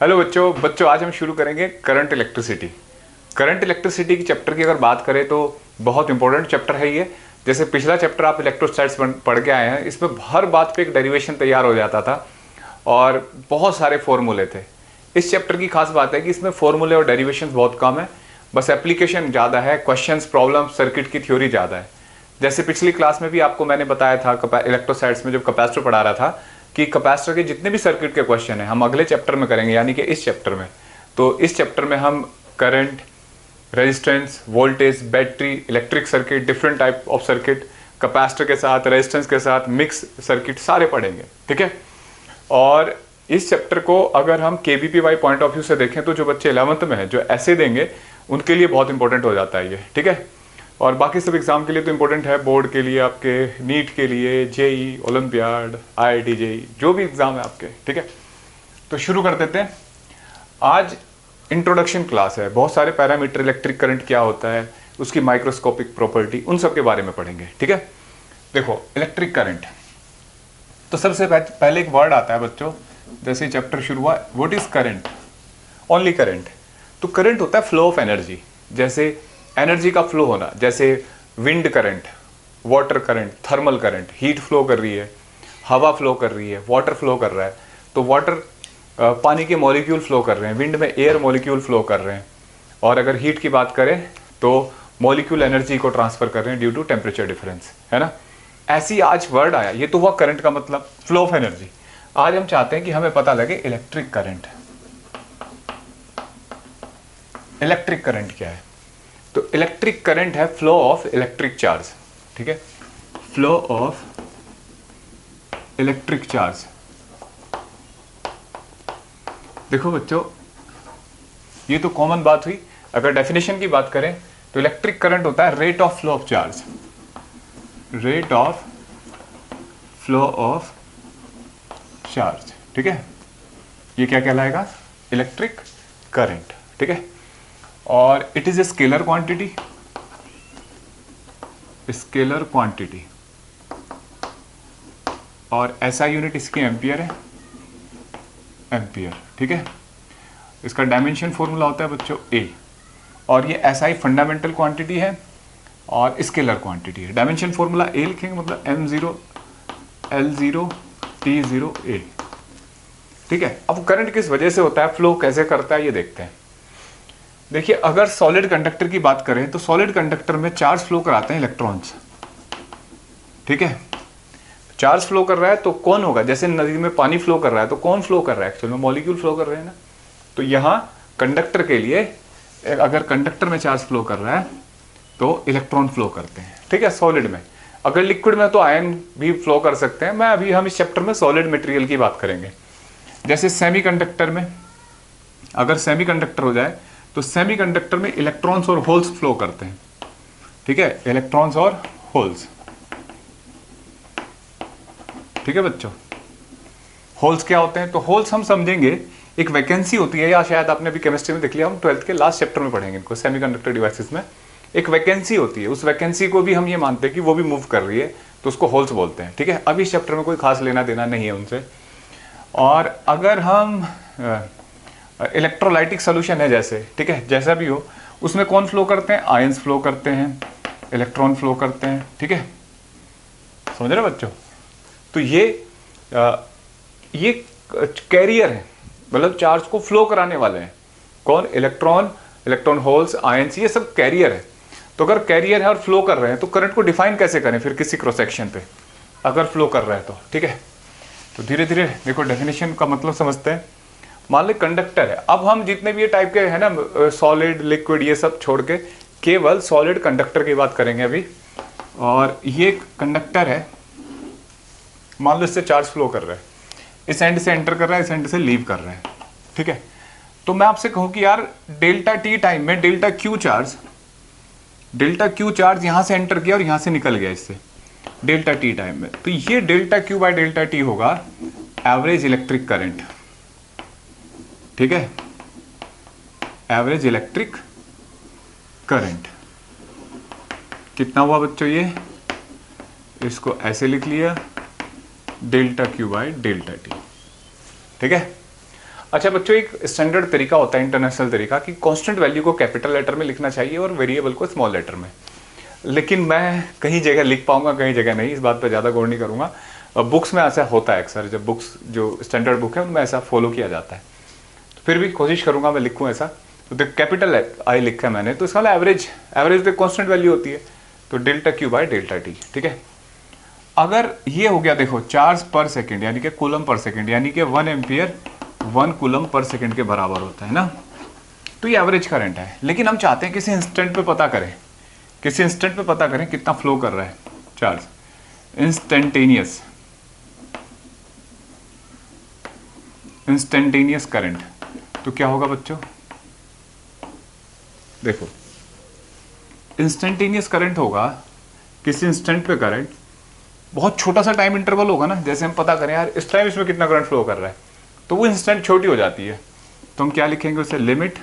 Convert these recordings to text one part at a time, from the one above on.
Hello बच्चों आज हम शुरू करेंगे करंट इलेक्ट्रिसिटी। करंट इलेक्ट्रिसिटी की चैप्टर की अगर बात करें तो बहुत इंपॉर्टेंट चैप्टर है ये। जैसे पिछला चैप्टर आप इलेक्ट्रोस्टैट्स पढ़ के आए हैं, इसमें हर बात पे एक डेरिवेशन तैयार हो जाता था और बहुत सारे फॉर्मूले थे। इस चैप्टर की खास बात है कि इसमें फॉर्मूले और डेरिवेशन बहुत कम है, बस एप्लीकेशन ज़्यादा है, क्वेश्चंस प्रॉब्लम सर्किट की थ्योरी ज़्यादा है। जैसे पिछली क्लास में भी आपको मैंने बताया था इलेक्ट्रोस्टैट्स में जब कैपेसिटर पढ़ा रहा था कि कैपेसिटर के जितने भी सर्किट के क्वेश्चन हैं हम अगले चैप्टर में करेंगे, यानी कि इस चैप्टर में। तो इस चैप्टर में हम current, resistance, voltage, battery, electric circuit, different type of circuit, capacitor के साथ, रेजिस्टेंस के साथ, मिक्स सर्किट सारे पढ़ेंगे, ठीक है। और इस चैप्टर को अगर हम केबीपीवाई पॉइंट ऑफ व्यू से देखें तो जो बच्चे 11th में हैं जो ऐसे देंगे उनके लिए बहुत इंपॉर्टेंट हो जाता है ये, ठीक है। और बाकी सब एग्जाम के लिए तो इंपॉर्टेंट है, बोर्ड के लिए, आपके नीट के लिए, जेई, ओलंपियाड, आईआईटी जेई, जो भी एग्जाम है आपके, ठीक है। तो शुरू कर देते हैं। आज इंट्रोडक्शन क्लास है, बहुत सारे पैरामीटर, इलेक्ट्रिक करंट क्या होता है, उसकी माइक्रोस्कोपिक प्रॉपर्टी, उन सब के बारे में पढ़ेंगे, ठीक है। देखो इलेक्ट्रिक करंट, तो सबसे पहले एक वर्ड आता है बच्चों, जैसे चैप्टर शुरू हुआ, what is current, only current. तो करंट होता है फ्लो ऑफ एनर्जी, जैसे एनर्जी का फ्लो होना, जैसे wind current, water current, thermal current, heat flow कर रही है, हवा फ्लो कर रही है, वाटर फ्लो कर रहा है। तो वाटर पानी के मॉलिक्यूल फ्लो कर रहे हैं, विंड में एयर मॉलिक्यूल फ्लो कर रहे हैं, और अगर हीट की बात करें तो मॉलिक्यूल एनर्जी को ट्रांसफर कर रहे हैं ड्यू टू टेम्परेचर डिफरेंस, है ना। ऐसी आज वर्ड आया, ये तो हुआ करंट का मतलब फ्लो ऑफ एनर्जी। आज हम चाहते हैं कि हमें पता लगे इलेक्ट्रिक करंट। इलेक्ट्रिक करंट क्या है? तो इलेक्ट्रिक करंट है फ्लो ऑफ इलेक्ट्रिक चार्ज, ठीक है, फ्लो ऑफ इलेक्ट्रिक चार्ज। देखो बच्चों, ये तो कॉमन बात हुई। अगर डेफिनेशन की बात करें तो इलेक्ट्रिक करंट होता है rate of flow of charge, rate of flow of charge, ठीक है। ये क्या कहलाएगा? इलेक्ट्रिक करंट, ठीक है। और it is a scalar quantity, scalar quantity, और एसआई यूनिट इसकी एम्पियर है, एम्पियर, ठीक है। इसका डायमेंशन फॉर्मूला होता है बच्चों ए, और ये एसआई फंडामेंटल क्वांटिटी है और स्केलर क्वांटिटी है। डायमेंशन फॉर्मूला ए लिखेंगे, मतलब m0 l0 t0 a, ठीक है। अब करंट किस वजह से होता है, फ्लो कैसे करता है, ये देखते हैं। देखिए, अगर सॉलिड कंडक्टर की बात करें तो सॉलिड कंडक्टर में चार्ज फ्लो कराते हैं इलेक्ट्रॉन्स, ठीक है। चार्ज फ्लो कर रहा है तो कौन होगा? जैसे नदी में पानी फ्लो कर रहा है तो कौन फ्लो कर रहा है? एक्चुअल में मॉलिक्यूल फ्लो कर रहे हैं ना। तो यहाँ कंडक्टर के लिए, अगर कंडक्टर में चार्ज फ्लो कर रहा है तो इलेक्ट्रॉन फ्लो करते हैं, ठीक है, सॉलिड में। अगर लिक्विड में तो आयन भी फ्लो कर सकते हैं। हम इस चैप्टर में सॉलिड मटेरियल की बात करेंगे। जैसे सेमीकंडक्टर में, अगर सेमीकंडक्टर हो जाए तो सेमीकंडक्टर में इलेक्ट्रॉन्स और होल्स फ्लो करते हैं, ठीक है, इलेक्ट्रॉन्स और होल्स, ठीक है बच्चों। होल्स क्या होते हैं? तो होल्स हम समझेंगे, एक वैकेंसी होती है, या शायद आपने भी केमिस्ट्री में देख लिया, हम 12th के लास्ट चैप्टर में पढ़ेंगे इनको। सेमीकंडक्टर डिवाइसेस में एक वैकेंसी होती है, उस वैकेंसी को भी हम ये मानते हैं कि वो भी मूव कर रही है, तो उसको होल्स बोलते हैं, ठीक है। अभी इस चैप्टर में कोई खास लेना देना नहीं है उनसे। और अगर हम इलेक्ट्रोलाइटिक सोल्यूशन है जैसे, ठीक है, जैसा भी हो, उसमें कौन फ्लो करते हैं? आयंस फ्लो करते हैं, इलेक्ट्रॉन फ्लो करते हैं, ठीक है, समझ रहे बच्चों। तो ये कैरियर है, मतलब चार्ज को फ्लो कराने वाले हैं। कौन? इलेक्ट्रॉन, इलेक्ट्रॉन होल्स, आयंस, ये सब कैरियर है। तो अगर कैरियर है और फ्लो कर रहे हैं तो करंट को डिफाइन कैसे करें फिर किसी क्रॉस सेक्शन पे, अगर फ्लो कर रहा है तो, ठीक है। तो धीरे धीरे देखो डेफिनेशन का मतलब समझते हैं। मान लो कंडक्टर है, अब हम जितने भी ये टाइप के है ना, सॉलिड, लिक्विड, ये सब छोड़ के केवल सॉलिड कंडक्टर की बात करेंगे अभी। और ये कंडक्टर है, मान लो इससे चार्ज फ्लो कर रहा है, इस एंड से एंटर कर रहा है, इस एंड से लीव कर रहा है, ठीक है। तो मैं आपसे कहूं कि यार डेल्टा टी टाइम में डेल्टा क्यू चार्ज यहां से एंटर किया और यहां से निकल गया इससे, डेल्टा टी टाइम में, तो ये delta Q by delta T होगा एवरेज इलेक्ट्रिक करंट, ठीक है, एवरेज इलेक्ट्रिक करंट। कितना हुआ बच्चों? ये इसको ऐसे लिख लिया, delta Q by delta T, ठीक है। अच्छा बच्चों, एक स्टैंडर्ड तरीका होता है, इंटरनेशनल तरीका, कि कांस्टेंट वैल्यू को कैपिटल लेटर में लिखना चाहिए और वेरिएबल को स्मॉल लेटर में। लेकिन मैं कहीं जगह लिख पाऊंगा, कहीं जगह नहीं, इस बात पर ज़्यादा गौर नहीं करूंगा। बुक्स में ऐसा होता है अक्सर, जब बुक्स जो स्टैंडर्ड बुक है उनमें ऐसा फॉलो किया जाता है। तो फिर भी कोशिश करूंगा मैं लिखूँ ऐसा। तो देख कैपिटल आई लिखा है मैंने, तो इसका एवरेज, एवरेज तो कॉन्स्टेंट वैल्यू होती है, तो delta Q by delta T. ठीक है, अगर ये हो गया देखो चार्ज पर सेकेंड यानी कि कूलम पर सेकेंड, यानी कि 1 एम्पियर 1 कूलम पर सेकेंड के बराबर होता है ना, तो ये एवरेज करंट है। लेकिन हम चाहते हैं किसी इंस्टेंट पे पता करें, किसी इंस्टेंट पे पता करें कितना फ्लो कर रहा है चार्ज, इंस्टेंटेनियस, इंस्टेंटेनियस करंट। तो क्या होगा बच्चों, देखो इंस्टेंटेनियस करंट होगा, किसी इंस्टेंट पे करंट, बहुत छोटा सा टाइम इंटरवल होगा ना, जैसे हम पता करें यार इस टाइम इसमें कितना करंट फ्लो कर रहा है, तो वो इंस्टेंट छोटी हो जाती है। तो हम क्या लिखेंगे उसे, limit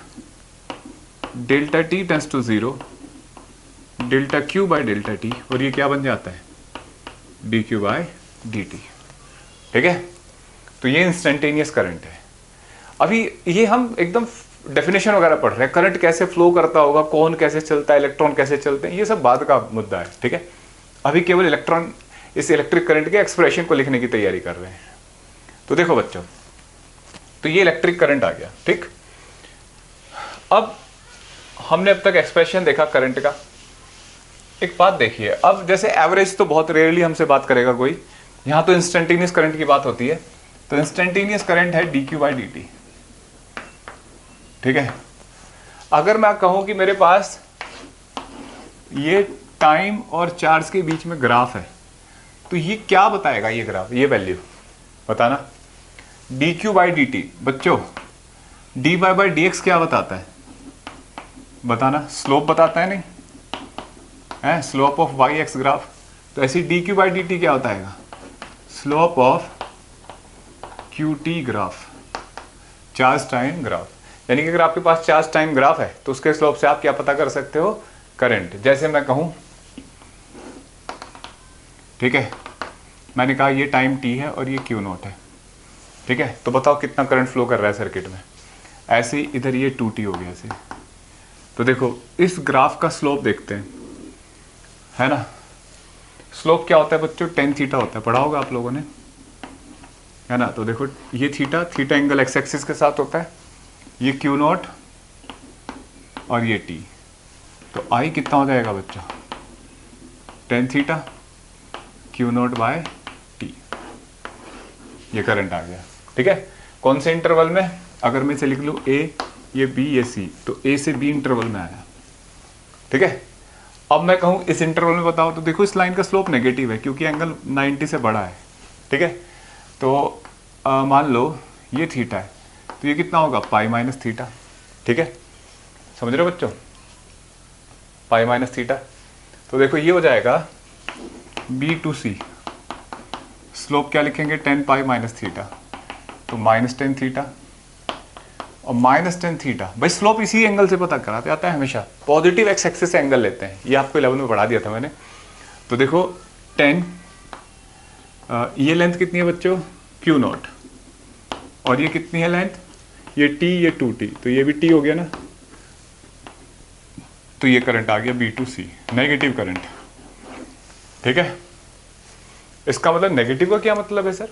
delta T tends to 0 delta Q by delta T, और ये क्या बन जाता है, D Q by D T. ठीक है, तो ये इंस्टेंटेनियस करंट है। अभी ये हम एकदम डेफिनेशन वगैरह पढ़ रहे हैं, करंट कैसे फ्लो करता होगा, कौन कैसे चलता है, इलेक्ट्रॉन कैसे चलते हैं, ये सब बाद का मुद्दा है। ठीक है, अभी केवल इलेक्ट्रॉन, इस इलेक्ट्रिक करंट के एक्सप्रेशन को लिखने की तैयारी कर रहे हैं। तो देखो बच्चों, तो ये इलेक्ट्रिक करंट आ गया। ठीक, अब हमने अब तक एक्सप्रेशन देखा करंट का। एक बात देखिए, अब जैसे एवरेज तो बहुत रेयरली हमसे बात करेगा कोई, यहां तो इंस्टेंटेनियस करंट की बात होती है, तो इंस्टेंटेनियस करंट है D q by d T. ठीक है, अगर मैं कहूं कि मेरे पास ये टाइम और चार्ज के बीच में ग्राफ है, तो ये क्या बताएगा, ये ग्राफ, ये वैल्यू बताना, d q by d t. बच्चों d y by d x क्या बताता है, बताना, स्लोप बताता है नहीं है, slope of y x graph. तो ऐसी d q by d t क्या बताएगा, slope of q t graph, charge time graph. यानी कि अगर आपके पास चार्ज टाइम ग्राफ है तो उसके स्लोप से आप क्या पता कर सकते हो, करंट। जैसे मैं कहूं, ठीक है, मैंने कहा ये टाइम टी है और ये क्यू नॉट है। ठीक है, तो बताओ कितना करंट फ्लो कर रहा है सर्किट में। ऐसे ही इधर ये 2t हो गया ऐसे। तो देखो इस ग्राफ का स्लोप देखते हैं, है ना, स्लोप क्या होता है बच्चों, tan थीटा होता है, पढ़ा होगा आप लोगों ने, है ना। तो देखो ये theta, theta angle x axis के साथ होता है, ये क्यू नॉट और ये टी। तो आई कितना हो जाएगा बच्चा, tan theta Q not by T, ये करंट आ गया। ठीक है, कौन से इंटरवल में, अगर मैं इसे लिख लूँ ए, ये बी, ये सी, तो ए से बी इंटरवल में आया। ठीक है, अब मैं कहूँ इस इंटरवल में बताओ, तो देखो इस लाइन का स्लोप नेगेटिव है क्योंकि एंगल 90 से बड़ा है। ठीक है, तो मान लो ये थीटा है, तो ये कितना होगा, पाई माइनस थीटा। ठीक है, समझ रहे हो बच्चों, पाई माइनस थीटा। तो देखो ये हो जाएगा बी टू सी, स्लोप क्या लिखेंगे, 10 पाई माइनस थीटा, तो माइनस 10 थीटा और माइनस 10 थीटा। भाई स्लोप इसी एंगल से पता कराते आता है हमेशा, पॉजिटिव एक्स एक्सिस से एंगल लेते हैं, ये आपको 11 में पढ़ा दिया था मैंने। तो देखो 10, ये लेंथ कितनी है बच्चों, क्यू नॉट, और ये कितनी है लेंथ, ये टी, ये 2t, तो ये भी टी हो गया ना। तो ये करंट आ गया B to C, negative current. ठीक है, इसका मतलब नेगेटिव का क्या मतलब है सर,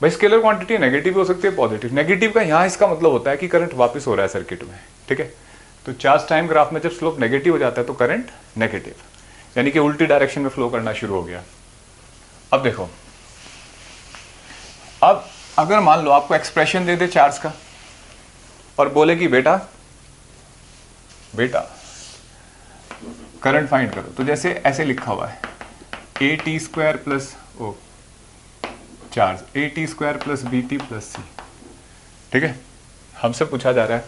भाई स्केलर क्वांटिटी नेगेटिव हो सकती है, पॉजिटिव। नेगेटिव का यहाँ इसका मतलब होता है कि करंट वापस हो रहा है सर्किट में। ठीक है, तो चार्ज टाइम ग्राफ में जब स्लोप नेगेटिव हो जाता है तो करंट नेगेटिव, यानी कि उल्टी डायरेक्शन में फ्लो करना शुरू हो गया। अब देखो, अब अगर मान लो आपको एक्सप्रेशन दे दे चार्ज का और बोले कि बेटा करंट फाइंड करो, तो जैसे ऐसे लिखा हुआ है a t square plus o charge a t square plus b t plus c. ठीक है, हमसे पूछा जा रहा है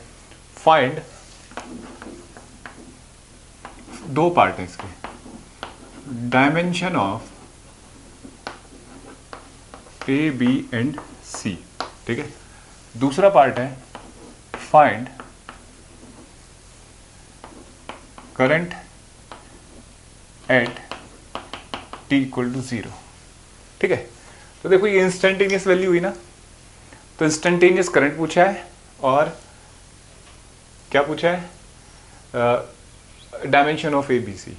फाइंड, दो पार्ट है इसके, dimension of A b and c. ठीक है, दूसरा पार्ट है find current at t equal to 0। ठीक है, तो देखो ये इंस्टेंटेनियस वैल्यू हुई ना, तो तो इंस्टेंटेनियस करंट पूछा है और क्या पूछा है, dimension of A B C.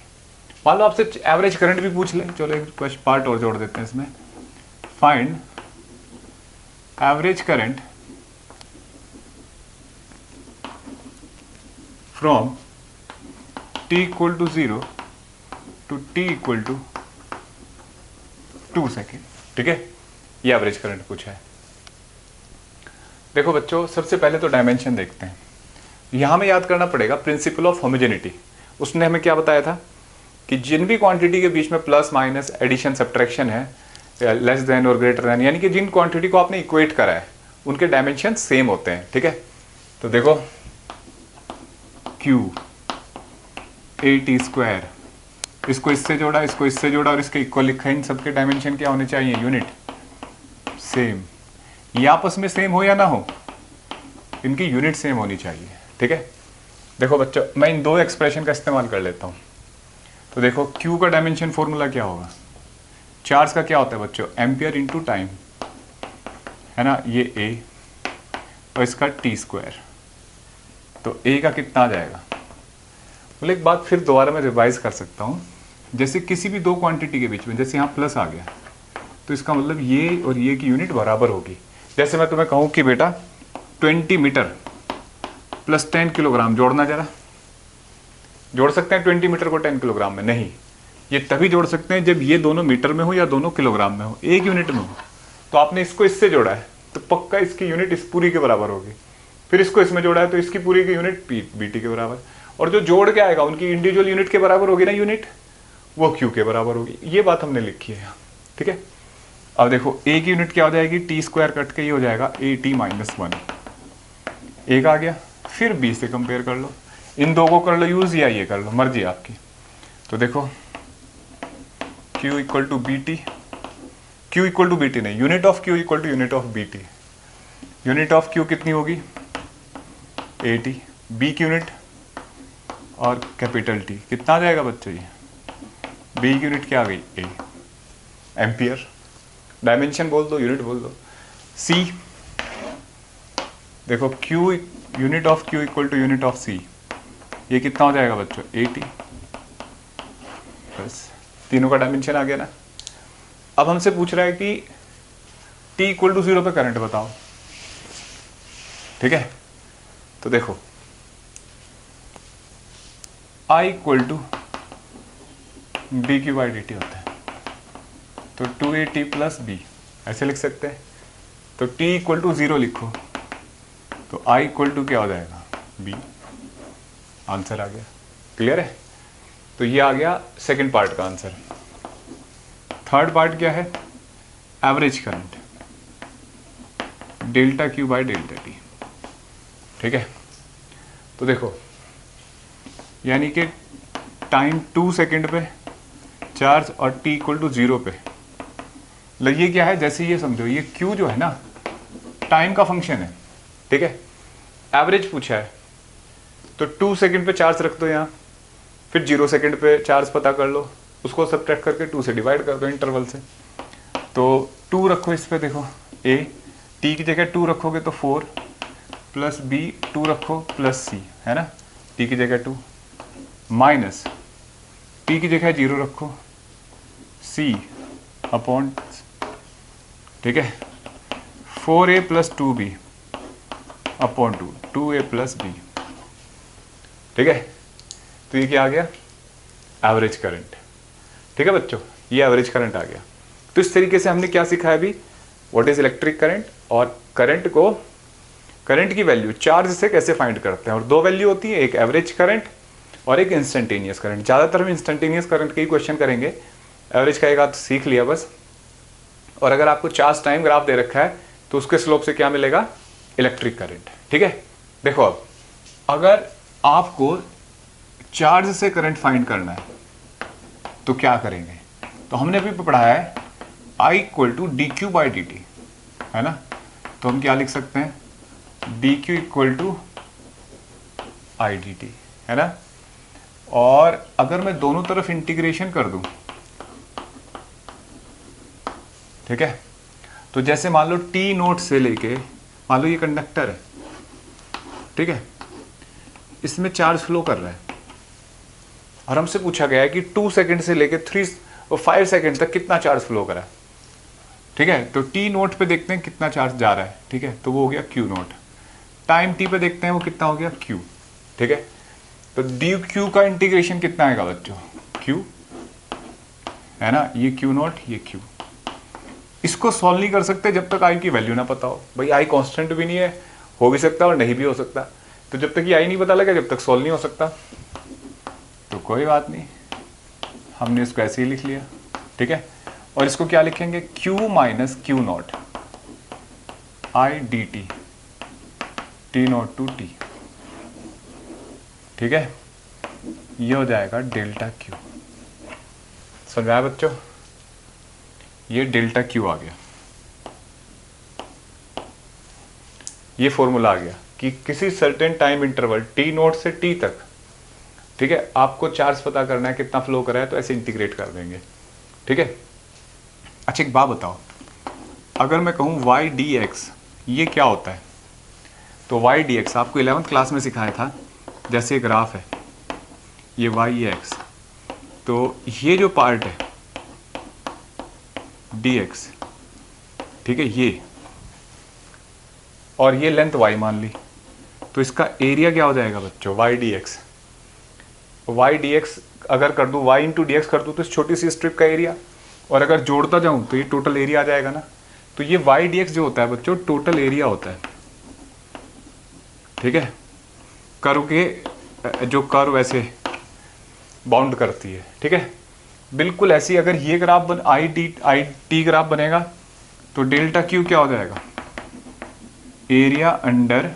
मान लो आपसे एवरेज करंट भी पूछ ले, चलो एक कुछ पार्ट और जोड़ देते हैं इसमें, find average current from t equal to 0 to t equal to 2 second. ठीक है, ये एवरेज करंट पूछा है। देखो बच्चों, सबसे पहले तो डायमेंशन देखते हैं। यहां में याद करना पड़ेगा प्रिंसिपल ऑफ होमोजेनिटी। उसने हमें क्या बताया था कि जिन भी क्वांटिटी के बीच में प्लस माइनस एडिशन सब्ट्रैक्शन है, लेस देन और ग्रेटर देन, यानी कि जिन क्वांटिटी को आपने इक्वेट करा है उनके डायमेंशन सेम होते हैं। ठीक है, तो देखो Q AT², इसको इससे जोड़ा, इसको इससे जोड़ा और इसके इक्वल लिखा है। इन सबके डायमेंशन क्या होने चाहिए, यूनिट सेम। ये आपस में सेम हो या ना हो, इनकी यूनिट सेम होनी चाहिए। ठीक है, देखो बच्चों, मैं इन दो एक्सप्रेशन का इस्तेमाल कर लेता हूं। तो देखो Q का डायमेंशन फॉर्मूला क्या होगा, चार्ज का क्या होता है बच्चों, एम्पियर इंटू टाइम, है ना, ये A और इसका T²। तो A का कितना आ जाएगा, बोले एक बात फिर दोबारा मैं रिवाइज कर सकता हूँ। जैसे किसी भी दो क्वांटिटी के बीच में, जैसे यहाँ प्लस आ गया, तो इसका मतलब ये और ये की यूनिट बराबर होगी। जैसे मैं तुम्हें कहूँ कि बेटा 20 मीटर प्लस 10 किलोग्राम जोड़ना, जरा जोड़ सकते हैं 20 मीटर को 10 किलोग्राम में? नहीं, ये तभी जोड़ सकते हैं जब ये दोनों मीटर में हो या दोनों किलोग्राम में हो, एक यूनिट में हो। तो आपने इसको इससे जोड़ा है तो पक्का इसकी यूनिट इस पूरी के बराबर होगी। फिर इसको इसमें जोड़ा है तो इसकी पूरी की यूनिट बीटी के बराबर, और जो जोड़ के आएगा उनकी इंडिविजुअल यूनिट के बराबर होगी ना यूनिट, वो क्यू के बराबर होगी। ये बात हमने लिखी है यहाँ। ठीक है, अब देखो ए की यूनिट क्या हो जाएगी, T² कट के ये हो जाएगा AT-1। एक आ गया, फिर बी से कंपेयर कर लो, इन दो को कर लो यूज या ये कर लो, मर्जी आपकी। तो देखो Q equal to b t, Q equal to b t नहीं, unit of Q equal to unit of b t. Unit of Q कितनी होगी, AT, B की यूनिट और कैपिटल T कितना आ जाएगा बच्चों, ये B की यूनिट क्या आ गई, A, एम्पियर। डायमेंशन बोल दो, यूनिट बोल दो। C, देखो Q, unit of Q equal to unit of C, ये कितना हो जाएगा बच्चों, AT। बस तीनों का डायमेंशन आ गया ना। अब हमसे पूछ रहा है कि T इक्वल टू 0 पे करंट बताओ। ठीक है, तो देखो I इक्वल टू BQ/dt होता है, तो 2AT प्लस B ऐसे लिख सकते हैं। तो T इक्वल टू 0 लिखो तो I इक्वल टू क्या हो जाएगा, B। आंसर आ गया, क्लियर है। तो ये आ गया सेकंड पार्ट का आंसर। थर्ड पार्ट क्या है, एवरेज करंट डेल्टा Q/ΔT। ठीक है, तो देखो यानी कि टाइम 2 सेकेंड पे चार्ज और T इक्वल टू 0 पे, ये क्या है, जैसे ये समझो ये Q जो है ना टाइम का फंक्शन है। ठीक है, एवरेज पूछा है तो 2 सेकेंड पे चार्ज रख दो यहाँ, फिर 0 सेकेंड पे चार्ज पता कर लो, उसको सब्ट्रैक्ट करके 2 से डिवाइड कर दो इंटरवल से। तो 2 रखो इस पे, देखो A, T की जगह 2 रखोगे तो 4 प्लस B, 2 रखो प्लस C, है ना, T की जगह 2 माइनस T की जगह 0 रखो C अपॉन, ठीक है, 4A plus 2B upon 2A plus B। ठीक है, तो ये क्या आ गया, एवरेज करंट। ठीक है बच्चों, ये एवरेज करंट आ गया। तो इस तरीके से हमने क्या सीखा है अभी, व्हाट इज इलेक्ट्रिक करंट, और करंट की वैल्यू चार्ज से कैसे फाइंड करते हैं। और दो वैल्यू होती है, एक एवरेज करंट और एक इंस्टेंटेनियस करंट। ज़्यादातर हम इंस्टेंटेनियस करंट के ही क्वेश्चन करेंगे, एवरेज का एक आध सीख लिया बस। और अगर आपको चार्ज टाइम ग्राफ दे रखा है तो उसके स्लोप से क्या मिलेगा, इलेक्ट्रिक करंट। ठीक है, देखो अब अगर आपको चार्ज से करंट फाइंड करना है तो क्या करेंगे, तो हमने अभी पढ़ा है I इक्वल टू dQ/dt, है ना, तो हम क्या लिख सकते हैं, dQ इक्वल टू IDT, है ना। और अगर मैं दोनों तरफ इंटीग्रेशन कर दूं, ठीक है, तो जैसे मान लो T नोट से लेके मान लो ये कंडक्टर है, ठीक है, इसमें चार्ज फ्लो कर रहा है और हमसे पूछा गया है कि 2 सेकंड से लेके 3 और 5 सेकंड तक कितना चार्ज फ्लो करा, ठीक है। तो टी नोट पे देखते हैं कितना चार्ज जा रहा है, ठीक है, तो वो हो गया क्यू नोट। टाइम टी पे देखते हैं वो कितना हो गया क्यू, ठीक है। तो डी क्यू का इंटीग्रेशन कितना आएगा बच्चों, क्यू है ना, ये क्यू नोट, ये क्यू। इसको सॉल्व नहीं कर सकते जब तक आई की वैल्यू ना पता हो। भाई आई कांस्टेंट भी नहीं है, हो भी सकता और नहीं भी हो सकता, तो जब तक ये आई नहीं पता लगा जब तक सॉल्व नहीं हो सकता। तो कोई बात नहीं, हमने इसको ऐसे ही लिख लिया, ठीक है। और इसको क्या लिखेंगे, Q minus Q not I D T, T not to T, ठीक है। ये हो जाएगा डेल्टा क्यू। समझ आया बच्चों, ये डेल्टा क्यू आ गया, ये फॉर्मूला आ गया कि किसी certain time interval T note से टी तक, ठीक है, आपको चार्ज पता करना है कितना फ्लो करा है, तो ऐसे इंटीग्रेट कर देंगे, ठीक है। अच्छा एक बात बताओ, अगर मैं कहूँ वाई डी एक्स, ये क्या होता है, तो वाई डी एक्स आपको 11th क्लास में सिखाया था। जैसे ग्राफ है, ये वाई एक्स, तो ये जो पार्ट है डी एक्स, ठीक है, ये और ये लेंथ y मान ली, तो इसका एरिया क्या हो जाएगा बच्चों, Y D X. Y D X अगर कर दूँ, वाई इंटू डी एक्स कर दूँ तो इस छोटी सी स्ट्रिप का एरिया, और अगर जोड़ता जाऊँ तो ये टोटल एरिया आ जाएगा ना। तो ये वाई डी एक्स जो होता है बच्चों टोटल एरिया होता है, ठीक है। कर्व के जो कर्व ऐसे बाउंड करती है, ठीक है, बिल्कुल ऐसी अगर ये ग्राफ आई टी ग्राफ बनेगा तो डेल्टा क्यू क्या हो जाएगा, area under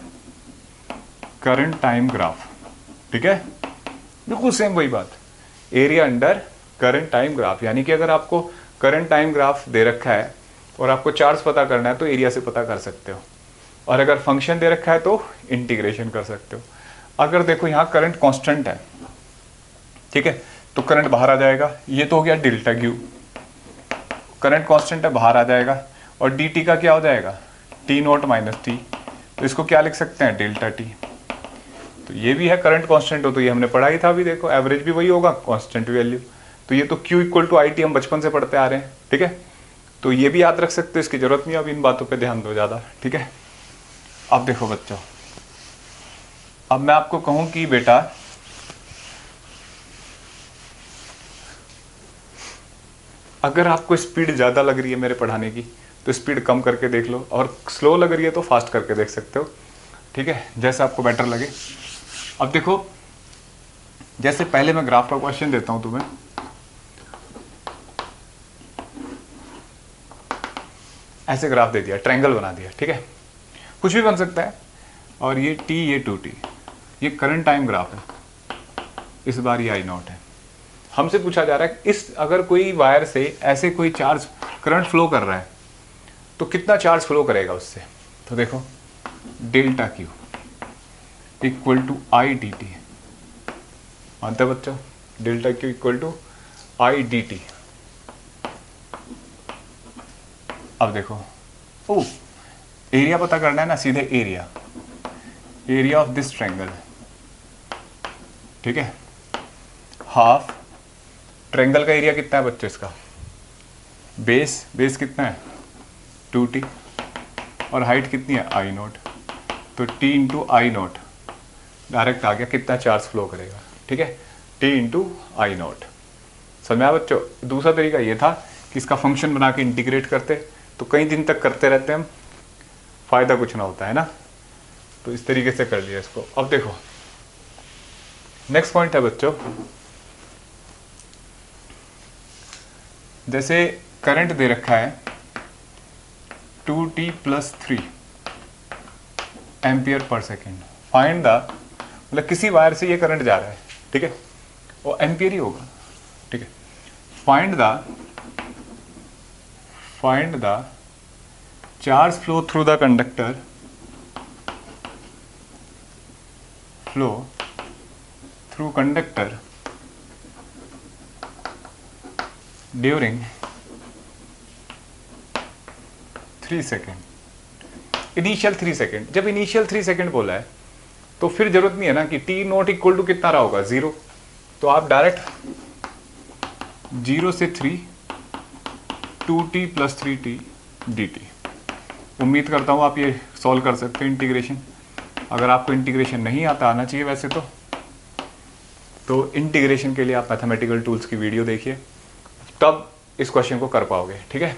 current time graph, ठीक है, बिल्कुल सेम वही बात, area under current time graph. यानी कि अगर आपको करंट टाइम ग्राफ दे रखा है और आपको चार्ज पता करना है तो एरिया से पता कर सकते हो, और अगर फंक्शन दे रखा है तो इंटीग्रेशन कर सकते हो। अगर देखो यहाँ करंट कांस्टेंट है, ठीक है, तो करंट बाहर आ जाएगा, ये तो हो गया डेल्टा क्यू, करंट कांस्टेंट है बाहर आ जाएगा, और डी टी का क्या हो जाएगा, टी नोट माइनस टी, तो इसको क्या लिख सकते हैं, डेल्टा टी। तो ये भी है करंट कांस्टेंट हो, तो ये हमने पढ़ा ही था अभी, देखो एवरेज भी वही होगा, कांस्टेंट वैल्यू। तो ये तो Q equal to I T हम बचपन से पढ़ते आ रहे हैं, ठीक है। तो ये भी याद रख सकते हो, इसकी जरूरत नहीं, अब इन बातों पे ध्यान दो ज़्यादा, ठीक है। अब देखो बच्चों, अब मैं आपको कहूं कि बेटा अगर आपको स्पीड ज़्यादा लग रही है मेरे पढ़ाने की तो स्पीड कम करके देख लो, और स्लो लग रही है तो फास्ट करके देख सकते हो, ठीक है, जैसे आपको बेटर लगे। अब देखो, जैसे पहले मैं ग्राफ का क्वेश्चन देता हूं तुम्हें, ऐसे ग्राफ दे दिया, ट्रायंगल बना दिया, ठीक है, कुछ भी बन सकता है, और ये टी, ये 2t, ये करंट टाइम ग्राफ है, इस बार ये आई नॉट है। हमसे पूछा जा रहा है इस अगर कोई वायर से ऐसे कोई चार्ज करंट फ्लो कर रहा है तो कितना चार्ज फ्लो करेगा उससे। तो देखो delta Q equal to I D T, मानते हैं बच्चों, delta Q equal to I D T. अब देखो, ओ एरिया पता करना है ना, सीधे एरिया ऑफ दिस ट्रायंगल, ठीक है, हाफ ट्रायंगल का एरिया कितना है बच्चों, इसका बेस कितना है 2t, और हाइट कितनी है आई नोट, तो t इंटू आई नोट डायरेक्ट आ गया कितना चार्ज फ्लो करेगा, ठीक है, t इंटू आई नोट। समझ में आया बच्चों। दूसरा तरीका ये था कि इसका फंक्शन बना के इंटीग्रेट करते, तो कई दिन तक करते रहते हम, फायदा कुछ ना होता है ना, तो इस तरीके से कर लिया इसको। अब देखो नेक्स्ट पॉइंट है बच्चों, जैसे करंट दे रखा है 2t + 3 ampere per second, find the, मतलब किसी वायर से ये करंट जा रहा है, ठीक है, वो एम्पियर ही होगा, ठीक है, find the charge flow through the conductor, flow through conductor during 3 second. Initial 3 second, जब इनिशियल 3 सेकेंड बोला है तो फिर जरूरत नहीं है ना कि टी नॉट इक्वल टू कितना रहा होगा 0, तो आप डायरेक्ट 0 से 3 2t + 3t dt। उम्मीद करता हूँ आप ये सॉल्व कर सकते हैं इंटीग्रेशन। अगर आपको इंटीग्रेशन नहीं आता, आना चाहिए वैसे तो इंटीग्रेशन के लिए आप मैथमेटिकल टूल्स की वीडियो देखिए, तब इस क्वेश्चन को कर पाओगे। ठीक है,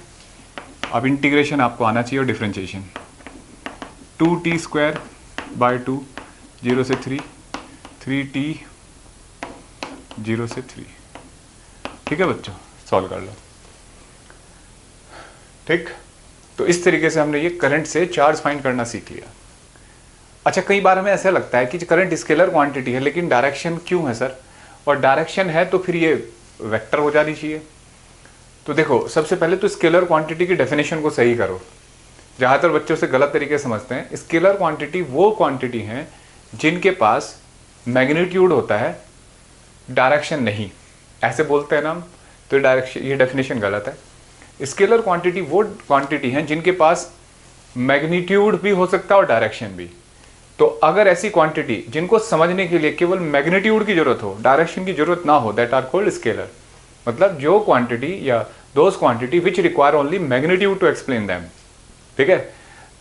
अब इंटीग्रेशन आपको आना चाहिए और डिफरेंशिएशन। 2t² / 2 0 से 3 3t 0 से 3। ठीक है बच्चों, सॉल्व कर लो। ठीक, तो इस तरीके से हमने ये करंट से चार्ज फाइंड करना सीख लिया। अच्छा, कई बार हमें ऐसा लगता है कि करंट स्केलर क्वांटिटी है लेकिन डायरेक्शन क्यों है सर, और डायरेक्शन है तो फिर ये वेक्टर हो जानी चाहिए। तो देखो, सबसे पहले तो स्केलर क्वांटिटी की डेफिनेशन को सही करो। ज़्यादातर बच्चों से गलत तरीके से समझते हैं। स्केलर क्वांटिटी वो क्वांटिटी हैं जिनके पास मैग्नीट्यूड होता है, डायरेक्शन नहीं, ऐसे बोलते हैं ना हम, तो ये डेफिनेशन गलत है। स्केलर क्वांटिटी वो क्वांटिटी हैं जिनके पास मैग्नीट्यूड भी हो सकता है और डायरेक्शन भी। तो अगर ऐसी क्वांटिटी जिनको समझने के लिए केवल मैग्नीट्यूड की जरूरत हो, डायरेक्शन की जरूरत ना हो, दैट आर कॉल्ड स्केलर। मतलब जो क्वांटिटी या those quantity which require only magnitude to explain them. ठीक है,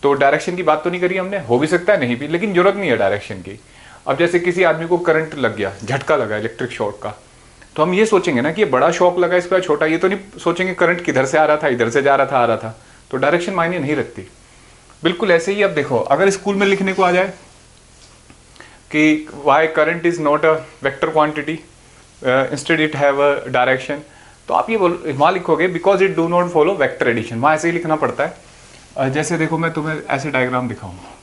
तो डायरेक्शन की बात तो नहीं करी हमने, हो भी सकता है नहीं भी, लेकिन जरूरत नहीं है डायरेक्शन की। अब जैसे किसी आदमी को करंट लग गया, झटका लगा इलेक्ट्रिक शॉक का, तो हम ये सोचेंगे ना कि ये बड़ा शॉक लगा, इसके बाद छोटा, ये तो नहीं सोचेंगे करंट किधर से आ रहा था, इधर से जा रहा था, आ रहा था, तो डायरेक्शन मायने नहीं रखती। बिल्कुल ऐसे ही अब देखो, अगर स्कूल में लिखने को आ जाए कि why current is not a vector quantity, instead it have a direction, तो आप ये वहाँ लिखोगे because it do not follow vector addition. वहाँ ऐसे ही लिखना पड़ता है। जैसे देखो, मैं तुम्हें ऐसे डायग्राम दिखाऊंगा,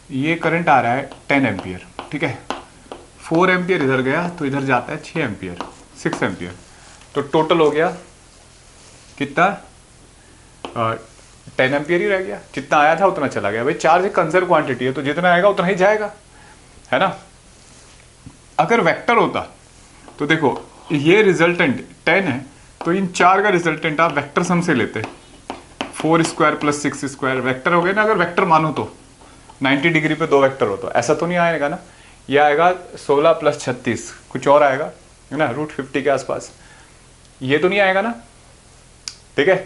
ये करंट आ रहा है 10 एम्पियर, ठीक है, 4 एम्पियर इधर गया तो इधर जाता है 6 एम्पियर, 6 एम्पियर, तो टोटल हो गया कितना, 10 एम्पियर ही रह गया, जितना आया था उतना चला गया। भाई चार्ज एक कंजर्व क्वांटिटी है, तो जितना आएगा उतना ही जाएगा, है ना। अगर वेक्टर होता तो देखो, ये रिजल्टेंट 10 है, तो इन 4 का रिजल्टेंट आप वेक्टर सम से लेते, 4² + 6², वेक्टर हो गए ना। अगर वेक्टर मानो तो 90 डिग्री पे 2 वेक्टर हो, तो ऐसा तो नहीं आएगा ना, ये आएगा 16 + 36, कुछ और आएगा, है ना, √50 के आसपास, ये तो नहीं आएगा ना। ठीक है,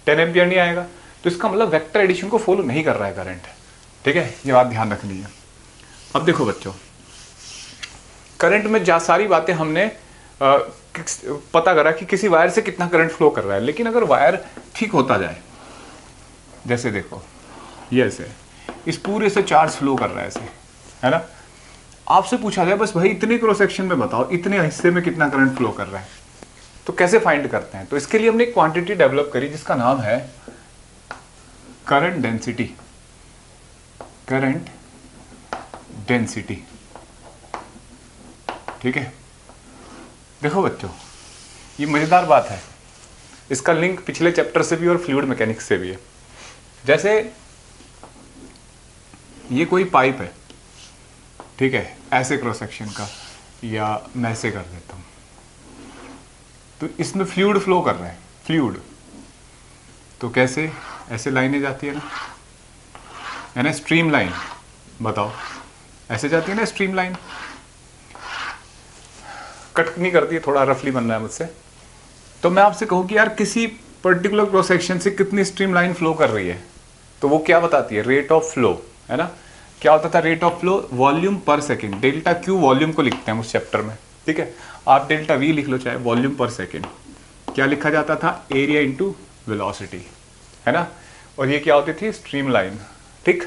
10 एम्पियर नहीं आएगा, तो इसका मतलब वेक्टर एडिशन को फॉलो नहीं कर रहा है करंट। ठीक है, ये बात ध्यान रखनी है। अब देखो बच्चों, करंट में सारी बातें हमने पता करा कि किसी वायर से कितना करंट फ्लो कर रहा है, लेकिन अगर वायर ठीक होता जाए, जैसे देखो ये ऐसे, इस पूरे से चार्ज फ्लो कर रहा है ऐसे, है ना, आपसे पूछा जाए बस भाई इतने क्रॉस सेक्शन में बताओ, इतने हिस्से में कितना करंट फ्लो कर रहा है, तो कैसे फाइंड करते हैं। तो इसके लिए हमने एक क्वांटिटी डेवलप करी जिसका नाम है करंट डेंसिटी। करंट डेंसिटी, ठीक है। देखो बच्चों, ये मजेदार बात है, इसका लिंक पिछले चैप्टर से भी और फ्लूइड मैकेनिक्स से भी है। जैसे ये कोई पाइप है, ठीक है, ऐसे क्रॉस सेक्शन का, या मैं ऐसे कर देता हूं, तो इसमें फ्लूइड फ्लो कर रहा है, फ्लूइड, तो कैसे, ऐसे लाइनें जाती है ना, स्ट्रीम लाइन, बताओ ऐसे जाती है ना स्ट्रीम लाइन, कट नहीं करती है, थोड़ा रफली बनना है मुझसे। तो मैं आपसे कहूं कि यार किसी पर्टिकुलर क्रॉस सेक्शन से कितनी स्ट्रीम लाइन फ्लो कर रही है, तो वो क्या बताती है, रेट ऑफ फ्लो, है ना। क्या होता था रेट ऑफ फ्लो, वॉल्यूम पर सेकेंड, डेल्टा क्यू वॉल्यूम को लिखते हैं उस चैप्टर में, ठीक है। आप डेल्टा वी लिख लो, चाहे वॉल्यूम पर सेकेंड। क्या लिखा जाता था, एरिया इंटू वेलोसिटी, है ना, और ये क्या होती थी, स्ट्रीम लाइन, ठीक।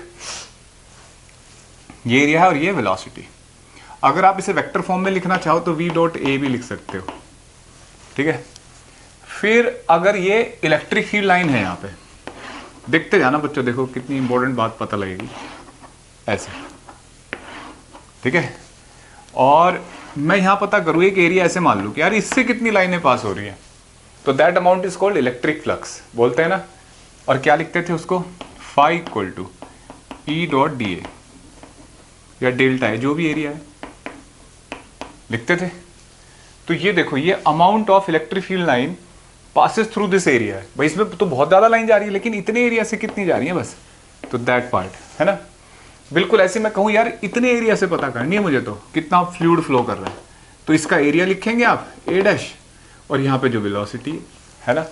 ये एरिया है और ये वेलोसिटी। अगर आप इसे वेक्टर फॉर्म में लिखना चाहो तो v.a भी लिख सकते हो, ठीक है। फिर अगर ये इलेक्ट्रिक फील्ड लाइन है, यहाँ पे देखते जाना बच्चों, देखो कितनी इंपॉर्टेंट बात पता लगेगी, ऐसे, ठीक है। और मैं यहाँ पता करूँ एक एरिया ऐसे मान लूँ कि यार इससे कितनी लाइनें पास हो रही है, तो that amount is called electric flux, बोलते हैं ना। और क्या लिखते थे उसको, phi = E.dA, या डेल्टा है, जो भी एरिया है, लिखते थे। तो ये देखो, ये amount of electric field line passes through this area है। भाई इसमें तो बहुत ज्यादा लाइन जा रही है, लेकिन इतने एरिया से कितनी जा रही है, बस तो दैट पार्ट, है ना। बिल्कुल ऐसे मैं कहूँ यार इतने एरिया से पता करनी है मुझे, तो कितना फ्लूइड फ्लो कर रहा है, तो इसका एरिया लिखेंगे आप ए डैश, और यहाँ पे जो वेलोसिटी है ना।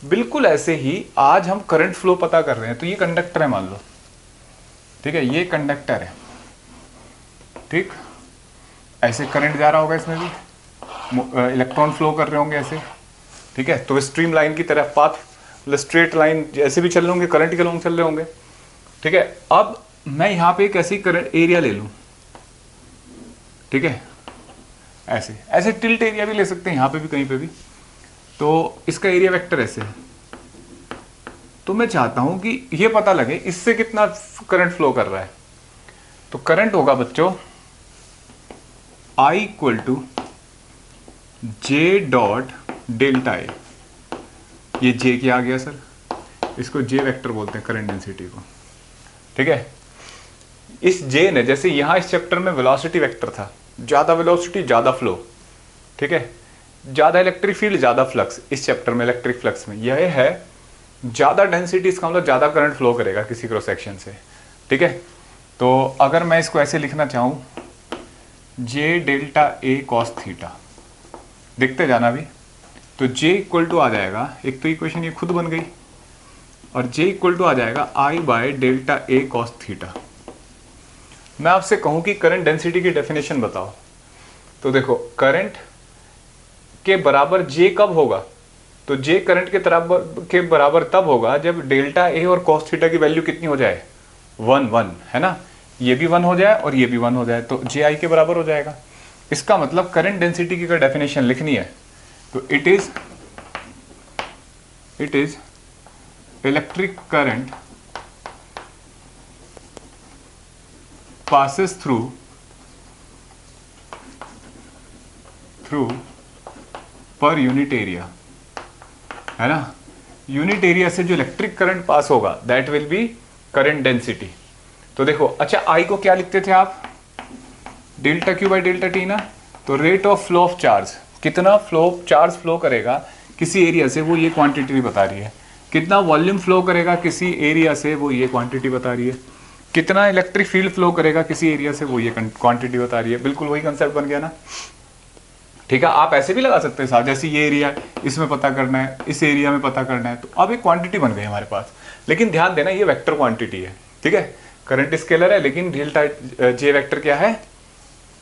बिल्कुल ऐसे ही आज हम करंट फ्लो पता कर रहे हैं, तो ये कंडक्टर है मान लो, ठीक है, ये कंडक्टर है, ठीक, ऐसे करंट जा रहा होगा इसमें भी, इलेक्ट्रॉन फ्लो कर रहे होंगे ऐसे, ठीक है। तो स्ट्रीम लाइन की तरह पाथ, स्ट्रेट लाइन जैसे भी चल रहे होंगे, करंट के लोग चल रहे होंगे, ठीक है। अब मैं यहाँ पे एक ऐसी करंट एरिया ले लूँ, ठीक है, ऐसे ऐसे टिल्ट एरिया भी ले सकते हैं यहाँ पे भी, कहीं पे भी, तो इसका एरिया वेक्टर ऐसे है। तो मैं चाहता हूं कि ये पता लगे इससे कितना करंट फ्लो कर रहा है, तो करंट होगा बच्चों I equal to j dot delta a. ये जे क्या आ गया सर, इसको जे वेक्टर बोलते हैं करंट डेंसिटी को, ठीक है। इस जे ने, जैसे यहां इस चैप्टर में वेलोसिटी वेक्टर था, ज्यादा वेलोसिटी ज्यादा फ्लो, ठीक है, ज्यादा इलेक्ट्रिक फील्ड ज्यादा फ्लक्स, इस चैप्टर में इलेक्ट्रिक फ्लक्स में यह है ज्यादा डेंसिटी, इसका मतलब ज्यादा करंट फ्लो करेगा किसी क्रॉस सेक्शन से, ठीक है। तो अगर मैं इसको ऐसे लिखना चाहूं, जे डेल्टा ए कॉस थीटा, देखते जाना भी, तो जे इक्वल टू आ जाएगा, एक तो इक्वेशन ये खुद बन गई, और जे इक्वल टू आ जाएगा i by delta a cos theta. मैं आपसे कहूं कि करंट डेंसिटी की डेफिनेशन बताओ, तो देखो करंट के बराबर जे कब होगा, तो जे करंट के बराबर तब होगा जब डेल्टा ए और कॉस थीटा की वैल्यू कितनी हो जाए, 1 है ना, ये भी 1 हो जाए और ये भी 1 हो जाए, तो जे आई के बराबर हो जाएगा। इसका मतलब करंट डेंसिटी की अगर डेफिनेशन लिखनी है तो it is electric current passes through पर यूनिट एरिया, है ना। यूनिट एरिया से जो इलेक्ट्रिक करंट पास होगा that will be current density. तो देखो, अच्छा आई को क्या लिखते थे आप, delta Q by delta T ना, तो rate of flow of charge, कितना चार्ज फ्लो करेगा किसी एरिया से, वो ये क्वांटिटी बता रही है। कितना वॉल्यूम फ्लो करेगा किसी एरिया से, वो ये क्वांटिटी बता रही है। कितना इलेक्ट्रिक फील्ड फ्लो करेगा किसी एरिया से, वो ये क्वांटिटी बता रही है। बिल्कुल वही कंसेप्ट बन गया ना, ठीक है। आप ऐसे भी लगा सकते हैं साहब, जैसे ये एरिया इसमें पता करना है, इस एरिया में पता करना है, तो अब एक क्वांटिटी बन गई हमारे पास। लेकिन ध्यान देना ये वेक्टर क्वांटिटी है, ठीक है। करंट स्केलर है, लेकिन डेल्टा जे वेक्टर क्या है,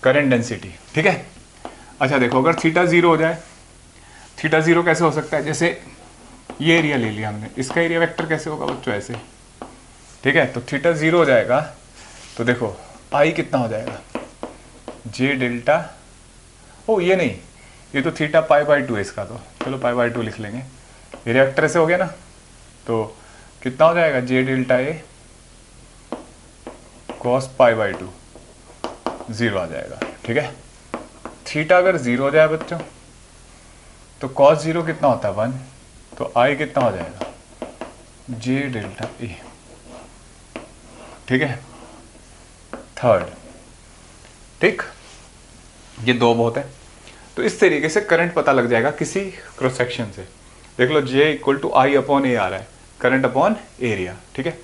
करंट डेंसिटी, ठीक है। अच्छा देखो, अगर थीटा 0 हो जाए, थीटा 0 कैसे हो सकता है, जैसे ये एरिया ले लिया हमने, इसका एरिया वेक्टर कैसे होगा बच्चों, ऐसे, ठीक है। तो थीटा 0 हो जाएगा, तो देखो आई कितना हो जाएगा, जे डेल्टा, ओ ये नहीं, ये तो थीटा पाई बाई 2 है इसका, तो चलो पाई बाई 2 लिख लेंगे, एरिया वेक्टर ऐसे हो गया ना। तो कितना हो जाएगा, j delta a cos pi by 2, 0 आ जाएगा, ठीक है। थीटा अगर 0 हो जाए बच्चों, तो कॉस 0 कितना होता है 1, तो आई कितना हो जाएगा, जे डेल्टा ए, ठीक है, थर्ड, ठीक। ये 2 बहुत है। तो इस तरीके से करंट पता लग जाएगा किसी क्रॉस सेक्शन से। देख लो, J equal to I upon ए आ रहा है, करंट अपॉन एरिया, ठीक है।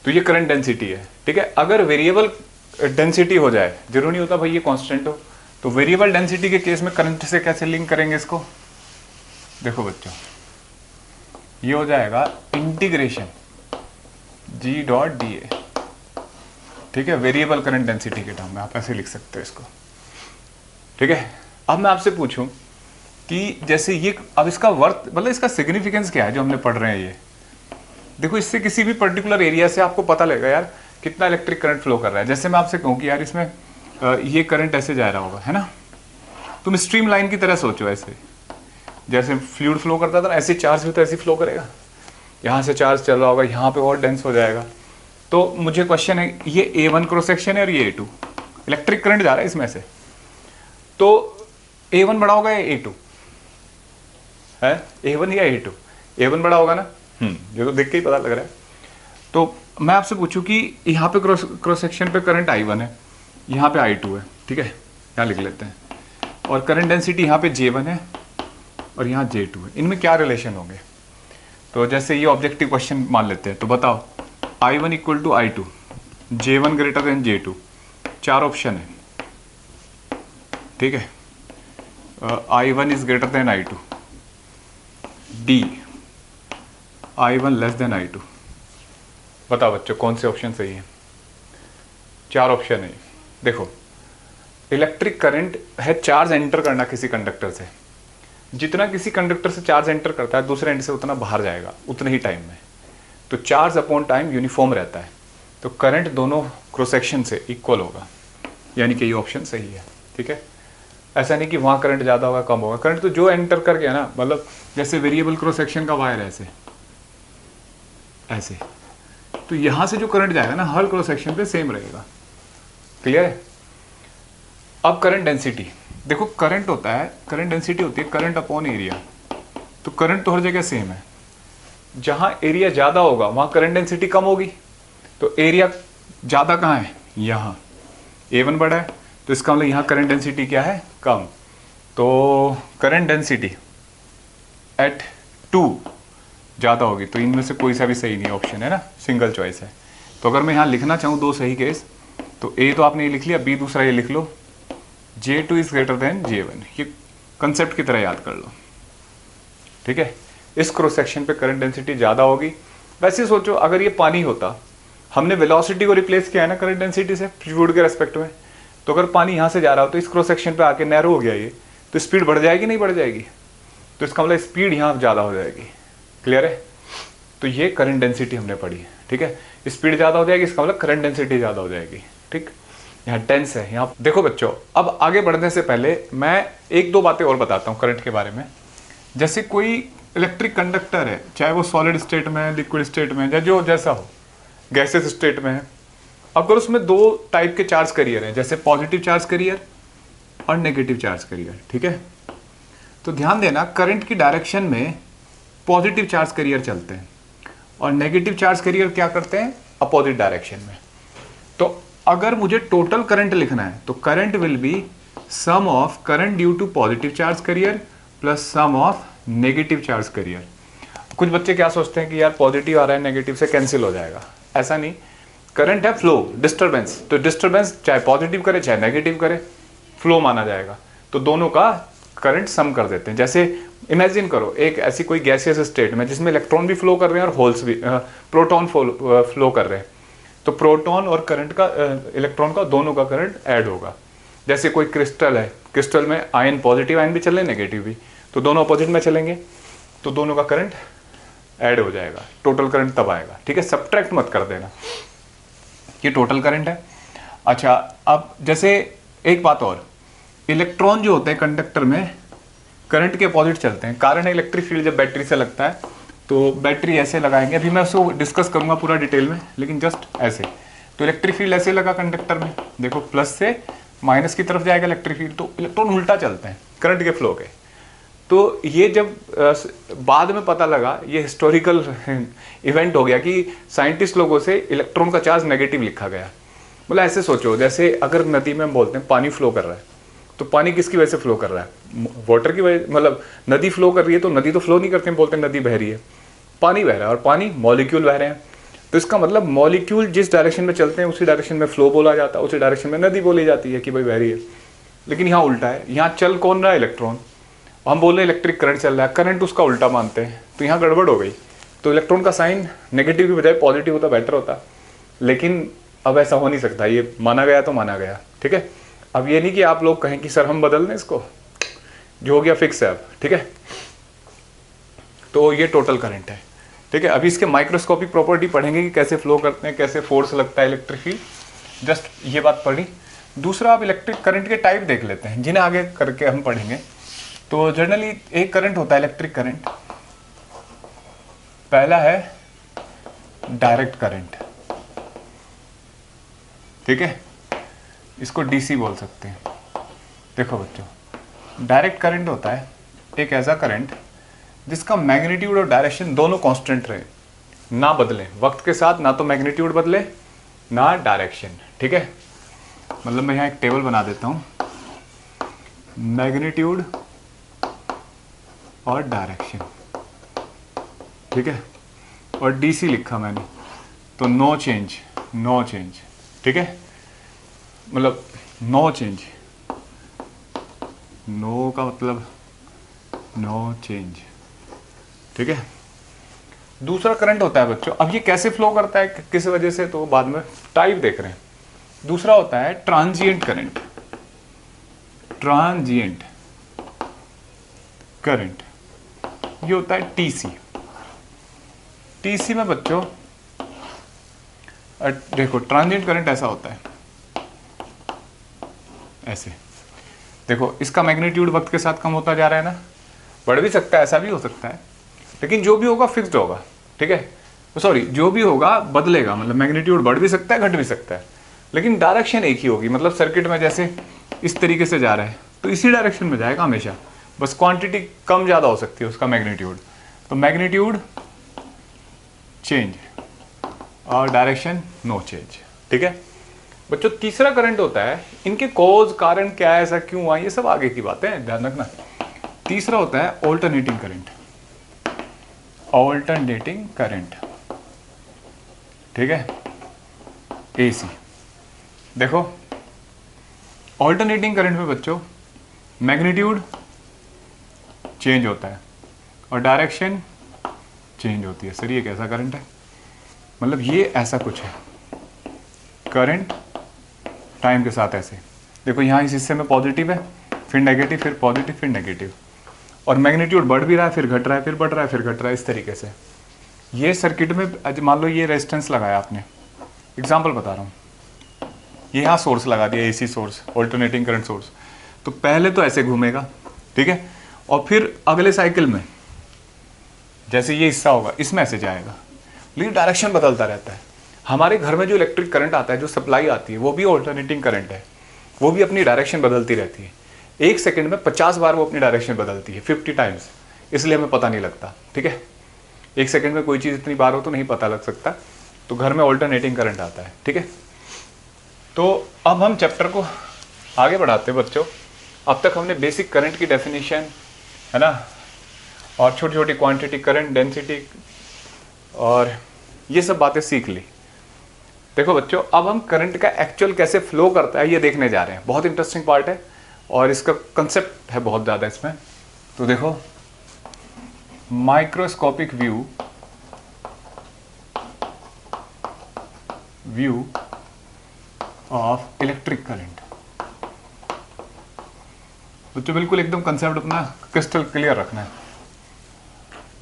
तो ये करंट डेंसिटी है, ठीक है। अगर वेरिएबल डेंसिटी हो जाए, जरूरी नहीं होता भाई ये कांस्टेंट हो, तो वेरिएबल डेंसिटी के केस में करंट से कैसे लिंक करेंगे इसको, देखो बच्चों, ये हो जाएगा integration J dot D A, ठीक है, वेरिएबल करंट डेंसिटी के टर्म में आप ऐसे लिख सकते हो इसको, ठीक है। अब मैं आपसे पूछूं कि जैसे ये, अब इसका वर्थ, मतलब इसका सिग्निफिकेंस क्या है जो हमने पढ़ रहे हैं, ये देखो, इससे किसी भी पर्टिकुलर एरिया से आपको पता लगेगा यार कितना इलेक्ट्रिक करंट फ्लो कर रहा है। जैसे मैं आपसे कहूँ कि यार इसमें ये करंट ऐसे जा रहा होगा, है ना, तुम स्ट्रीम लाइन की तरह सोचो, ऐसे जैसे फ्लूइड फ्लो करता था ना, ऐसे चार्ज भी तो ऐसे फ्लो करेगा, यहाँ से चार्ज चल रहा होगा, यहाँ पे और डेंस हो जाएगा। तो मुझे क्वेश्चन है, ये A1 क्रॉस सेक्शन है और ये A2, इलेक्ट्रिक करंट जा रहा है इसमें से, तो A1 बड़ा होगा या A2 है, A1 या A2, A1 बड़ा होगा ना, ये तो देख के ही पता लग रहा है। तो मैं आपसे पूछूं कि यहाँ पे क्रॉस सेक्शन पे करंट I1 है, यहाँ पे I2 है, ठीक है, यहाँ लिख लेते हैं, और करंट डेंसिटी यहाँ पे J1 है और यहाँ J2 है, इनमें क्या रिलेशन होंगे। तो जैसे ये ऑब्जेक्टिव क्वेश्चन मान लेते हैं, तो बताओ I1 equal to I2, J1 greater than J2, 4 option है, ठीक है। I1 is greater than I2, D I1 less than I2। बताओ बच्चों कौन से ऑप्शन सही है? 4 ऑप्शन है। देखो, इलेक्ट्रिक करंट है चार्ज एंटर करना किसी कंडक्टर से, जितना किसी कंडक्टर से चार्ज एंटर करता है दूसरे एंड से उतना बाहर जाएगा उतने ही टाइम में, तो चार्ज अपॉन टाइम यूनिफॉर्म रहता है, तो करंट दोनों क्रॉस सेक्शन से इक्वल होगा, यानी कि ये ऑप्शन सही है, ठीक है। ऐसा नहीं कि वहाँ करंट ज़्यादा होगा कम होगा, करंट तो जो एंटर कर गया ना, मतलब जैसे वेरिएबल क्रॉस सेक्शन का वायर ऐसे ऐसे, तो यहाँ से जो करंट जाएगा ना हर क्रॉस सेक्शन पे सेम रहेगा, क्लियर है। अब करंट डेंसिटी देखो, करंट होता है, करंट डेंसिटी होती है करंट अपॉन एरिया, तो करंट तो हर जगह सेम है, जहाँ एरिया ज़्यादा होगा वहाँ करंट डेंसिटी कम होगी, तो एरिया ज़्यादा कहाँ है? यहाँ, A1 बड़ा है, तो इसका मतलब यहाँ करंट डेंसिटी क्या है? कम। तो करंट डेंसिटी एट 2 ज़्यादा होगी, तो इनमें से कोई सा भी सही नहीं ऑप्शन है ना, सिंगल चॉइस है। तो अगर मैं यहाँ लिखना चाहूँ 2 सही केस, तो A तो आपने ये लिख लिया, B दूसरा ये लिख लो, J2 is greater then J1, ये कंसेप्ट की तरह याद कर लो, ठीक है। इस क्रॉस सेक्शन पे करंट डेंसिटी ज़्यादा होगी। वैसे सोचो अगर ये पानी होता, हमने वेलोसिटी को रिप्लेस किया है ना करंट डेंसिटी से फ्लूइड के रेस्पेक्ट में, तो अगर पानी यहाँ से जा रहा हो तो इस क्रॉस सेक्शन पे आके नैरो हो गया ये, तो स्पीड बढ़ जाएगी नहीं बढ़ जाएगी? तो इसका मतलब स्पीड यहाँ ज़्यादा हो जाएगी, क्लियर है। तो ये करंट डेंसिटी हमने पढ़ी है, ठीक है। स्पीड ज़्यादा हो जाएगी, इसका मतलब करंट डेंसिटी ज़्यादा हो जाएगी, ठीक। यहाँ डेंस है यहाँ। देखो बच्चों, अब आगे बढ़ने से पहले मैं 1-2 बातें और बताता हूँ करंट के बारे में। जैसे कोई इलेक्ट्रिक कंडक्टर है, चाहे वो सॉलिड स्टेट में है, लिक्विड स्टेट में है, या जो जैसा हो, गैसेस स्टेट में है, अगर उसमें 2 टाइप के चार्ज कैरियर हैं, जैसे पॉजिटिव चार्ज कैरियर और नेगेटिव चार्ज कैरियर, ठीक है। तो ध्यान देना, करंट की डायरेक्शन में पॉजिटिव चार्ज कैरियर चलते हैं और नेगेटिव चार्ज कैरियर क्या करते हैं? अपोजिट डायरेक्शन में। तो अगर मुझे टोटल करंट लिखना है तो current will be sum of current due to positive charge carrier plus sum of negative charge carrier. कुछ बच्चे क्या सोचते हैं कि यार पॉजिटिव आ रहा है नेगेटिव से कैंसिल हो जाएगा, ऐसा नहीं। करंट है फ्लो, डिस्टर्बेंस, तो डिस्टर्बेंस चाहे पॉजिटिव करे चाहे नेगेटिव करे, फ्लो माना जाएगा, तो दोनों का करंट सम कर देते हैं। जैसे इमेजिन करो एक ऐसी कोई गैसियस स्टेट में जिसमें इलेक्ट्रॉन भी फ्लो कर रहे हैं और होल्स भी, प्रोटॉन फ्लो कर रहे हैं, तो प्रोटॉन और करंट का, इलेक्ट्रॉन का, दोनों का करंट ऐड होगा। जैसे कोई क्रिस्टल है, क्रिस्टल में आयन, पॉजिटिव आयन भी चल रहे हैं नेगेटिव भी, तो दोनों अपोजिट में चलेंगे, तो दोनों का करंट ऐड हो जाएगा, टोटल करंट तब आएगा, ठीक है। सब्ट्रैक्ट मत कर देना, ये टोटल करंट है। अच्छा, अब जैसे एक बात और, इलेक्ट्रॉन जो होते हैं कंडक्टर में करंट के अपोजिट चलते हैं, कारण है इलेक्ट्रिक फील्ड जब बैटरी से लगता है तो बैटरी ऐसे लगाएंगे, अभी मैं उसको डिस्कस करूंगा पूरा डिटेल में, लेकिन जस्ट ऐसे। तो इलेक्ट्रिक फील्ड ऐसे लगा कंडक्टर में, देखो प्लस से माइनस की तरफ जाएगा इलेक्ट्रिक फील्ड, तो इलेक्ट्रॉन उल्टा चलते हैं करंट के फ्लो के। तो ये जब बाद में पता लगा, ये हिस्टोरिकल इवेंट हो गया कि साइंटिस्ट लोगों से इलेक्ट्रॉन का चार्ज नेगेटिव लिखा गया। बोला ऐसे सोचो, जैसे अगर नदी में हम बोलते हैं पानी फ्लो कर रहा है, तो पानी किसकी वजह से फ्लो कर रहा है? वाटर की वजह, मतलब नदी फ्लो कर रही है, तो नदी तो फ्लो नहीं करते, बोलते हैं नदी बह रही है, पानी बह रहा है, और पानी मॉलिक्यूल बह रहे हैं, तो इसका मतलब मॉलिक्यूल जिस डायरेक्शन में चलते हैं उसी डायरेक्शन में फ्लो बोला जाता है, उसी डायरेक्शन में नदी बोली जाती है कि भाई बह रही है। लेकिन यहाँ उल्टा है, यहाँ चल कौन रहा है? इलेक्ट्रॉन। हम बोल रहे हैं इलेक्ट्रिक करंट चल रहा है, करंट उसका उल्टा मानते हैं, तो यहाँ गड़बड़ हो गई। तो इलेक्ट्रॉन का साइन नेगेटिव की बजाय पॉजिटिव होता, बेटर होता, लेकिन अब ऐसा हो नहीं सकता, ये माना गया तो माना गया, ठीक है। अब ये नहीं कि आप लोग कहें कि सर हम बदल दें इसको, जो हो गया फिक्स है अब, ठीक है। तो ये टोटल करंट है, ठीक है। अभी इसके माइक्रोस्कोपिक प्रॉपर्टी पढ़ेंगे कि कैसे फ्लो करते हैं, कैसे फोर्स लगता है इलेक्ट्रिक फील्ड, जस्ट ये बात पढ़ी। दूसरा, आप इलेक्ट्रिक करंट के टाइप देख लेते हैं, जिन्हें आगे करके हम पढ़ेंगे। तो जनरली एक करंट होता है इलेक्ट्रिक करंट, पहला है डायरेक्ट करंट, ठीक है, इसको डीसी बोल सकते हैं। देखो बच्चों, डायरेक्ट करंट होता है एक ऐसा करंट जिसका मैग्नीट्यूड और डायरेक्शन दोनों कांस्टेंट रहे, ना बदले वक्त के साथ, ना तो मैग्नीट्यूड बदले ना डायरेक्शन, ठीक है। मतलब मैं यहाँ एक टेबल बना देता हूँ, मैग्नीट्यूड और डायरेक्शन, ठीक है, और डीसी लिखा मैंने, तो नो चेंज, नो चेंज, ठीक है, मतलब नो चेंज, नो का मतलब नो चेंज, ठीक है। दूसरा करंट होता है बच्चों, अब ये कैसे फ्लो करता है किस वजह से, तो बाद में टाइप देख रहे हैं। दूसरा होता है ट्रांजिएंट करंट, ट्रांजिएंट करंट, ये होता है टीसी। टीसी में बच्चों देखो ट्रांजिएंट करंट ऐसा होता है, ऐसे देखो, इसका मैग्नीट्यूड वक्त के साथ कम होता जा रहा है ना, बढ़ भी सकता है, ऐसा भी हो सकता है, लेकिन जो भी होगा फिक्स्ड होगा, ठीक है, सॉरी जो भी होगा बदलेगा, मतलब मैग्नीट्यूड बढ़ भी सकता है घट भी सकता है, लेकिन डायरेक्शन एक ही होगी। मतलब सर्किट में जैसे इस तरीके से जा रहा है तो इसी डायरेक्शन में जाएगा हमेशा, बस क्वांटिटी कम ज़्यादा हो सकती है उसका मैग्नीट्यूड, तो मैग्नीट्यूड चेंज और डायरेक्शन नो चेंज, ठीक है बच्चों। तीसरा करंट होता है, इनके कॉज कारण क्या है, ऐसा क्यों हुआ, ये सब आगे की बातें हैं, ध्यान रखना। तीसरा होता है ऑल्टरनेटिंग करंट, ऑल्टरनेटिंग करंट, ठीक है, एसी। देखो ऑल्टरनेटिंग करंट में बच्चों मैग्नीट्यूड चेंज होता है और डायरेक्शन चेंज होती है। सर ये कैसा करंट है, मतलब ये ऐसा कुछ है करंट टाइम के साथ ऐसे, देखो यहाँ इस हिस्से में पॉजिटिव है, फिर नेगेटिव, फिर पॉजिटिव, फिर नेगेटिव, और मैग्नीट्यूड बढ़ भी रहा है, फिर घट रहा है, फिर बढ़ रहा है, फिर घट रहा है, इस तरीके से। ये सर्किट में मान लो ये रेजिस्टेंस लगाया आपने, एग्जांपल बता रहा हूँ, ये यहाँ सोर्स लगा दिया, AC source, alternating current source, तो पहले तो ऐसे घूमेगा, ठीक है, और फिर अगले साइकिल में जैसे ये हिस्सा होगा इसमें ऐसे जाएगा, लेकिन डायरेक्शन बदलता रहता है। हमारे घर में जो इलेक्ट्रिक करंट आता है, जो सप्लाई आती है, वो भी ऑल्टरनेटिंग करंट है, वो भी अपनी डायरेक्शन बदलती रहती है। 1 सेकंड में 50 बार वो अपनी डायरेक्शन बदलती है, 50 टाइम्स, इसलिए हमें पता नहीं लगता, ठीक है। 1 सेकंड में कोई चीज़ इतनी बार हो तो नहीं पता लग सकता, तो घर में ऑल्टरनेटिंग करंट आता है, ठीक है। तो अब हम चैप्टर को आगे बढ़ाते हैं बच्चों। अब तक हमने बेसिक करंट की डेफिनेशन, है ना, और छोटी छोटी क्वांटिटी, करंट डेंसिटी और ये सब बातें सीख ली। देखो बच्चों, अब हम करंट का एक्चुअल कैसे फ्लो करता है ये देखने जा रहे हैं। बहुत इंटरेस्टिंग पार्ट है और इसका कंसेप्ट है बहुत ज़्यादा इसमें। तो देखो, microscopic view of electric current. बच्चों बिल्कुल एकदम कंसेप्ट अपना क्रिस्टल क्लियर रखना है,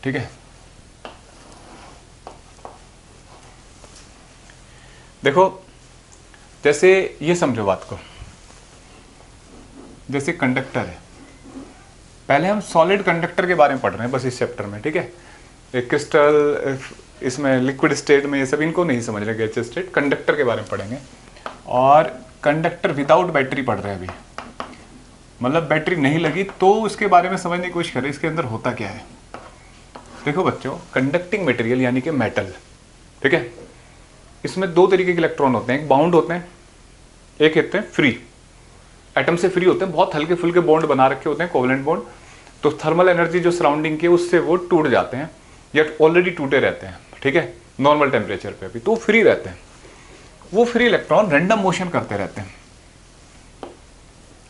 ठीक है। देखो जैसे ये समझो बात को, जैसे कंडक्टर है, पहले हम सॉलिड कंडक्टर के बारे में पढ़ रहे हैं बस इस चैप्टर में, ठीक है। एक क्रिस्टल, इसमें लिक्विड स्टेट में, ये सब इनको नहीं समझ रहे, गैसियस स्टेट, कंडक्टर के बारे में पढ़ेंगे। और कंडक्टर विदाउट बैटरी पढ़ रहे हैं अभी, मतलब बैटरी नहीं लगी तो उसके बारे में समझने की कोशिश करें, इसके अंदर होता क्या है। देखो बच्चों, कंडक्टिंग मटेरियल यानी कि मेटल, ठीक है, इसमें 2 तरीके के इलेक्ट्रॉन होते हैं, एक बाउंड होते हैं, एक होते हैं फ्री, एटम से फ्री होते हैं, बहुत हल्के फुल्के बॉन्ड बना रखे होते हैं, कोवलेंट बॉन्ड, तो थर्मल एनर्जी जो सराउंडिंग के उससे वो टूट जाते हैं या ऑलरेडी टूटे रहते हैं, ठीक है, नॉर्मल टेम्परेचर पे भी, तो फ्री रहते हैं। वो फ्री इलेक्ट्रॉन रैंडम मोशन करते रहते हैं,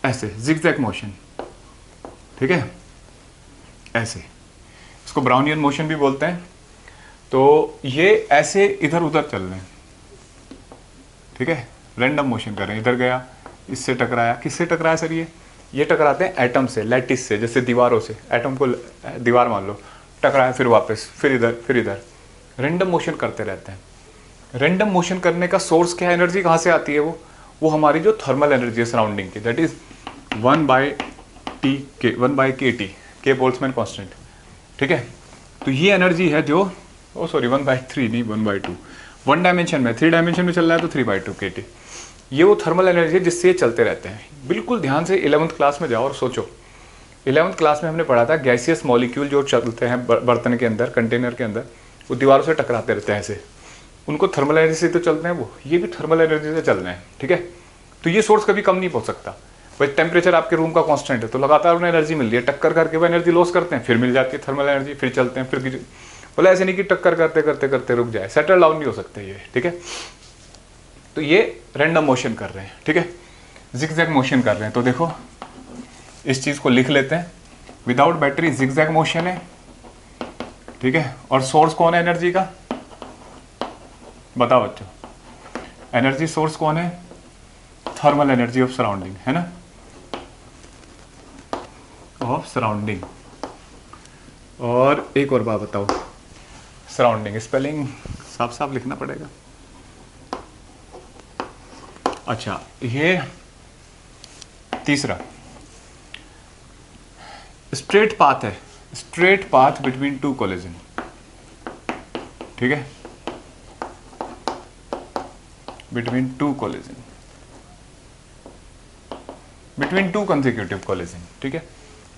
ऐसे जिगजैग मोशन, ठीक है, ऐसे, इसको ब्राउनियन मोशन भी बोलते हैं। तो ये ऐसे इधर उधर चल रहे हैं, ठीक है, रैंडम मोशन कर रहे हैं, इधर गया, इससे टकराया, किससे टकराया सर, ये टकराते हैं एटम से, लैटिस से, जैसे दीवारों से, एटम को दीवार मान लो, टकराया, फिर वापस, फिर इधर, रैंडम मोशन करते रहते हैं। रैंडम मोशन करने का सोर्स क्या है, एनर्जी कहाँ से आती है, वो हमारी जो थर्मल एनर्जी है सराउंडिंग की, दैट इज 1/kT, के बोल्ट्जमैन कांस्टेंट, ठीक है। तो ये एनर्जी है जो 1/3 नहीं 1/2, 1 डायमेंशन में, 3 डायमेंशन में चल रहा है तो 3/2 kT, ये वो थर्मल एनर्जी है जिससे ये चलते रहते हैं। बिल्कुल ध्यान से 11th क्लास में जाओ और सोचो, 11th क्लास में हमने पढ़ा था गैसियस मॉलिक्यूल जो चलते हैं बर्तन के अंदर, कंटेनर के अंदर, वो दीवारों से टकराते रहते हैं ऐसे, उनको थर्मल एनर्जी से तो चलते हैं, वो ये भी थर्मल एनर्जी से चल रहे हैं, ठीक है। तो ये सोर्स कभी कम नहीं पहुंच सकता भाई, टेम्परेचर आपके रूम का कांस्टेंट है तो लगातार उन्हें एनर्जी मिल रही है, टक्कर करके वो एनर्जी लॉस करते हैं, फिर मिल जाती है थर्मल एनर्जी, फिर चलते हैं, बोला ऐसे नहीं कि टक्कर करते करते करते रुक जाए, सेटल डाउन नहीं हो सकते ये, ठीक है। तो ये रैंडम मोशन कर रहे हैं, ठीक है, जिगजैग मोशन कर रहे हैं। तो देखो इस चीज को लिख लेते हैं, विदाउट बैटरी जिगजैग मोशन है, ठीक है। और सोर्स कौन है एनर्जी का, बताओ बच्चों, एनर्जी सोर्स कौन है, थर्मल एनर्जी ऑफ सराउंडिंग, है ना, ऑफ सराउंडिंग। और एक और बात बताओ, सराउंडिंग स्पेलिंग साफ साफ लिखना पड़ेगा। अच्छा, ये तीसरा स्ट्रेट पाथ है, straight path between two collision, ठीक है, between two collision, between two consecutive collision, ठीक है।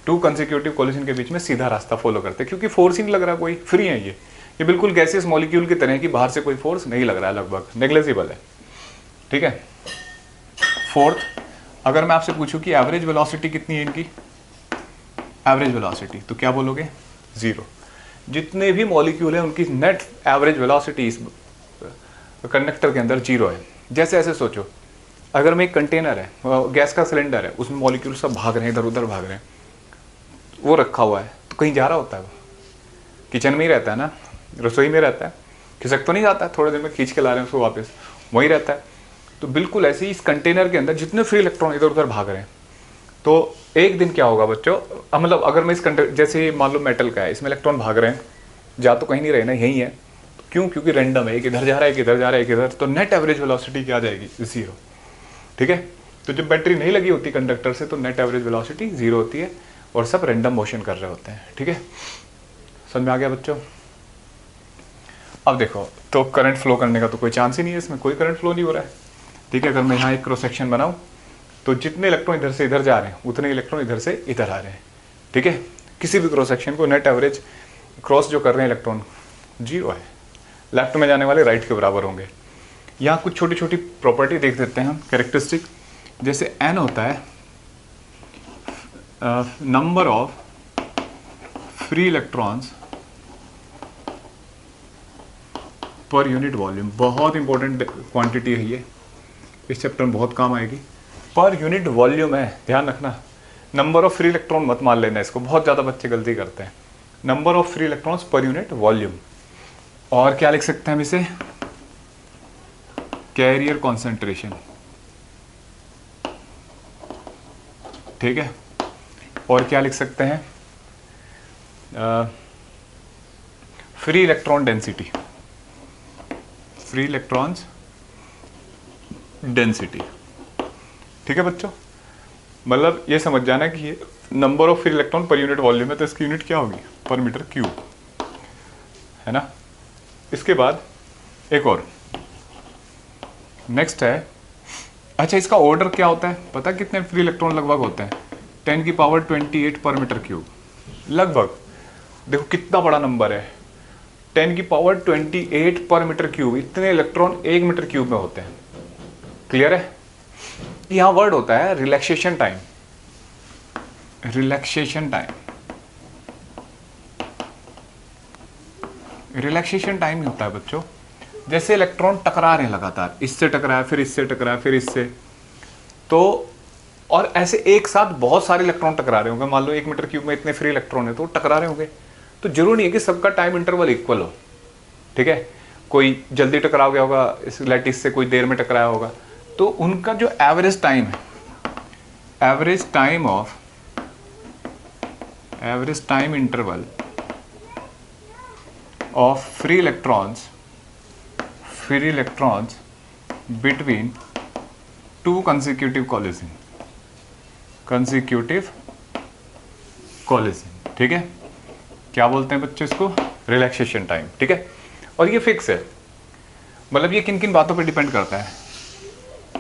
टू कंसेक्यूटिव कोलिजन के बीच में सीधा रास्ता फॉलो करते हैं, क्योंकि फोर्स ही नहीं लग रहा, कोई फ्री है ये बिल्कुल गैसियस मॉलिक्यूल की तरह है कि बाहर से कोई फोर्स नहीं लग रहा है, लगभग नेग्लिजिबल है, ठीक है। फोर्थ, अगर मैं आपसे पूछूं कि एवरेज वेलोसिटी कितनी है इनकी, एवरेज वेलोसिटी, तो क्या बोलोगे, 0। जितने भी मॉलिक्यूल हैं उनकी नेट एवरेज वेलोसिटी इस कंडक्टर के अंदर 0 है। जैसे ऐसे सोचो, अगर मैं एक कंटेनर है, गैस का सिलेंडर है, उसमें मॉलिक्यूल सब भाग रहे हैं, इधर उधर भाग रहे हैं, वो रखा हुआ है, तो कहीं जा रहा होता है, वो किचन में ही रहता है ना, रसोई में रहता है, खिसक तो नहीं जाता है, थोड़े देर में खींच के ला रहे हैं उसको वापस, वहीं रहता है। तो बिल्कुल ऐसे ही इस कंटेनर के अंदर जितने फ्री इलेक्ट्रॉन इधर उधर भाग रहे हैं, तो एक दिन क्या होगा बच्चों, मतलब अगर मैं इस कंटेनर, जैसे मान लो मेटल का है, इसमें इलेक्ट्रॉन भाग रहे हैं, जा तो कहीं नहीं रहे ना, यहीं है, क्यों, क्योंकि रैंडम है, एक इधर जा रहा है, एक इधर जा रहा है, एक इधर, तो नेट एवरेज वेलोसिटी क्या आ जाएगी, 0, ठीक है। तो जब बैटरी नहीं लगी होती कंडक्टर से, तो नेट एवरेज वेलोसिटी 0 होती है, और सब रैंडम मोशन कर रहे होते हैं, ठीक है। समझ में आ गया बच्चों। अब देखो, तो करंट फ्लो करने का तो कोई चांस ही नहीं है, इसमें कोई करंट फ्लो नहीं हो रहा है, ठीक है। अगर मैं यहाँ एक क्रॉस सेक्शन बनाऊँ, तो जितने इलेक्ट्रॉन इधर से इधर जा रहे हैं, उतने इलेक्ट्रॉन इधर से इधर आ रहे हैं, ठीक है। किसी भी क्रॉस सेक्शन को नेट एवरेज क्रॉस जो कर रहे हैं इलेक्ट्रॉन 0 है, लेफ्ट में जाने वाले राइट के बराबर होंगे। यहाँ कुछ छोटी छोटी प्रॉपर्टी देख देते हैं हम, कैरेक्टरिस्टिक, जैसे n होता है number of free electrons per unit volume, बहुत इंपॉर्टेंट क्वांटिटी है ये, इस चैप्टर में बहुत काम आएगी। पर यूनिट वॉल्यूम है, ध्यान रखना, नंबर ऑफ फ्री इलेक्ट्रॉन मत मान लेना इसको, बहुत ज़्यादा बच्चे गलती करते हैं। Number of free electrons per unit volume. और क्या लिख सकते हैं हम इसे, कैरियर कॉन्सेंट्रेशन, ठीक है। और क्या लिख सकते हैं, free electron density, free electrons density, ठीक है बच्चों। मतलब ये समझ जाना कि ये number of free electron per unit volume है, तो इसकी यूनिट क्या होगी, पर मीटर क्यूब, है ना। इसके बाद एक और नेक्स्ट है, अच्छा इसका ऑर्डर क्या होता है, पता कितने फ्री इलेक्ट्रॉन लगभग होते हैं, 10 की पावर 28 पर मीटर क्यूब, लगभग। देखो कितना बड़ा नंबर है, 10 की पावर 28 पर मीटर क्यूब, इतने इलेक्ट्रॉन 1 मीटर क्यूब में होते हैं। क्लियर है। यहां वर्ड होता है relaxation time, relaxation time, relaxation time ही होता है बच्चों। जैसे इलेक्ट्रॉन टकरा रहे हैं लगातार, इससे टकराया, फिर इससे टकराया, फिर इससे, तो और ऐसे एक साथ बहुत सारे इलेक्ट्रॉन टकरा रहे होंगे, मान लो 1 मीटर क्यूब में इतने फ्री इलेक्ट्रॉन है, तो टकरा रहे होंगे। तो जरूरी नहीं है कि सबका टाइम इंटरवल इक्वल हो, ठीक है। कोई जल्दी टकरा गया होगा इस लैटिस से, कोई देर में टकराया होगा, तो उनका जो एवरेज टाइम है, average time interval of free electrons between two consecutive collision, ठीक है। क्या बोलते हैं बच्चों इसको, रिलैक्सेशन टाइम, ठीक है। और ये फिक्स है, मतलब ये किन किन बातों पे डिपेंड करता है,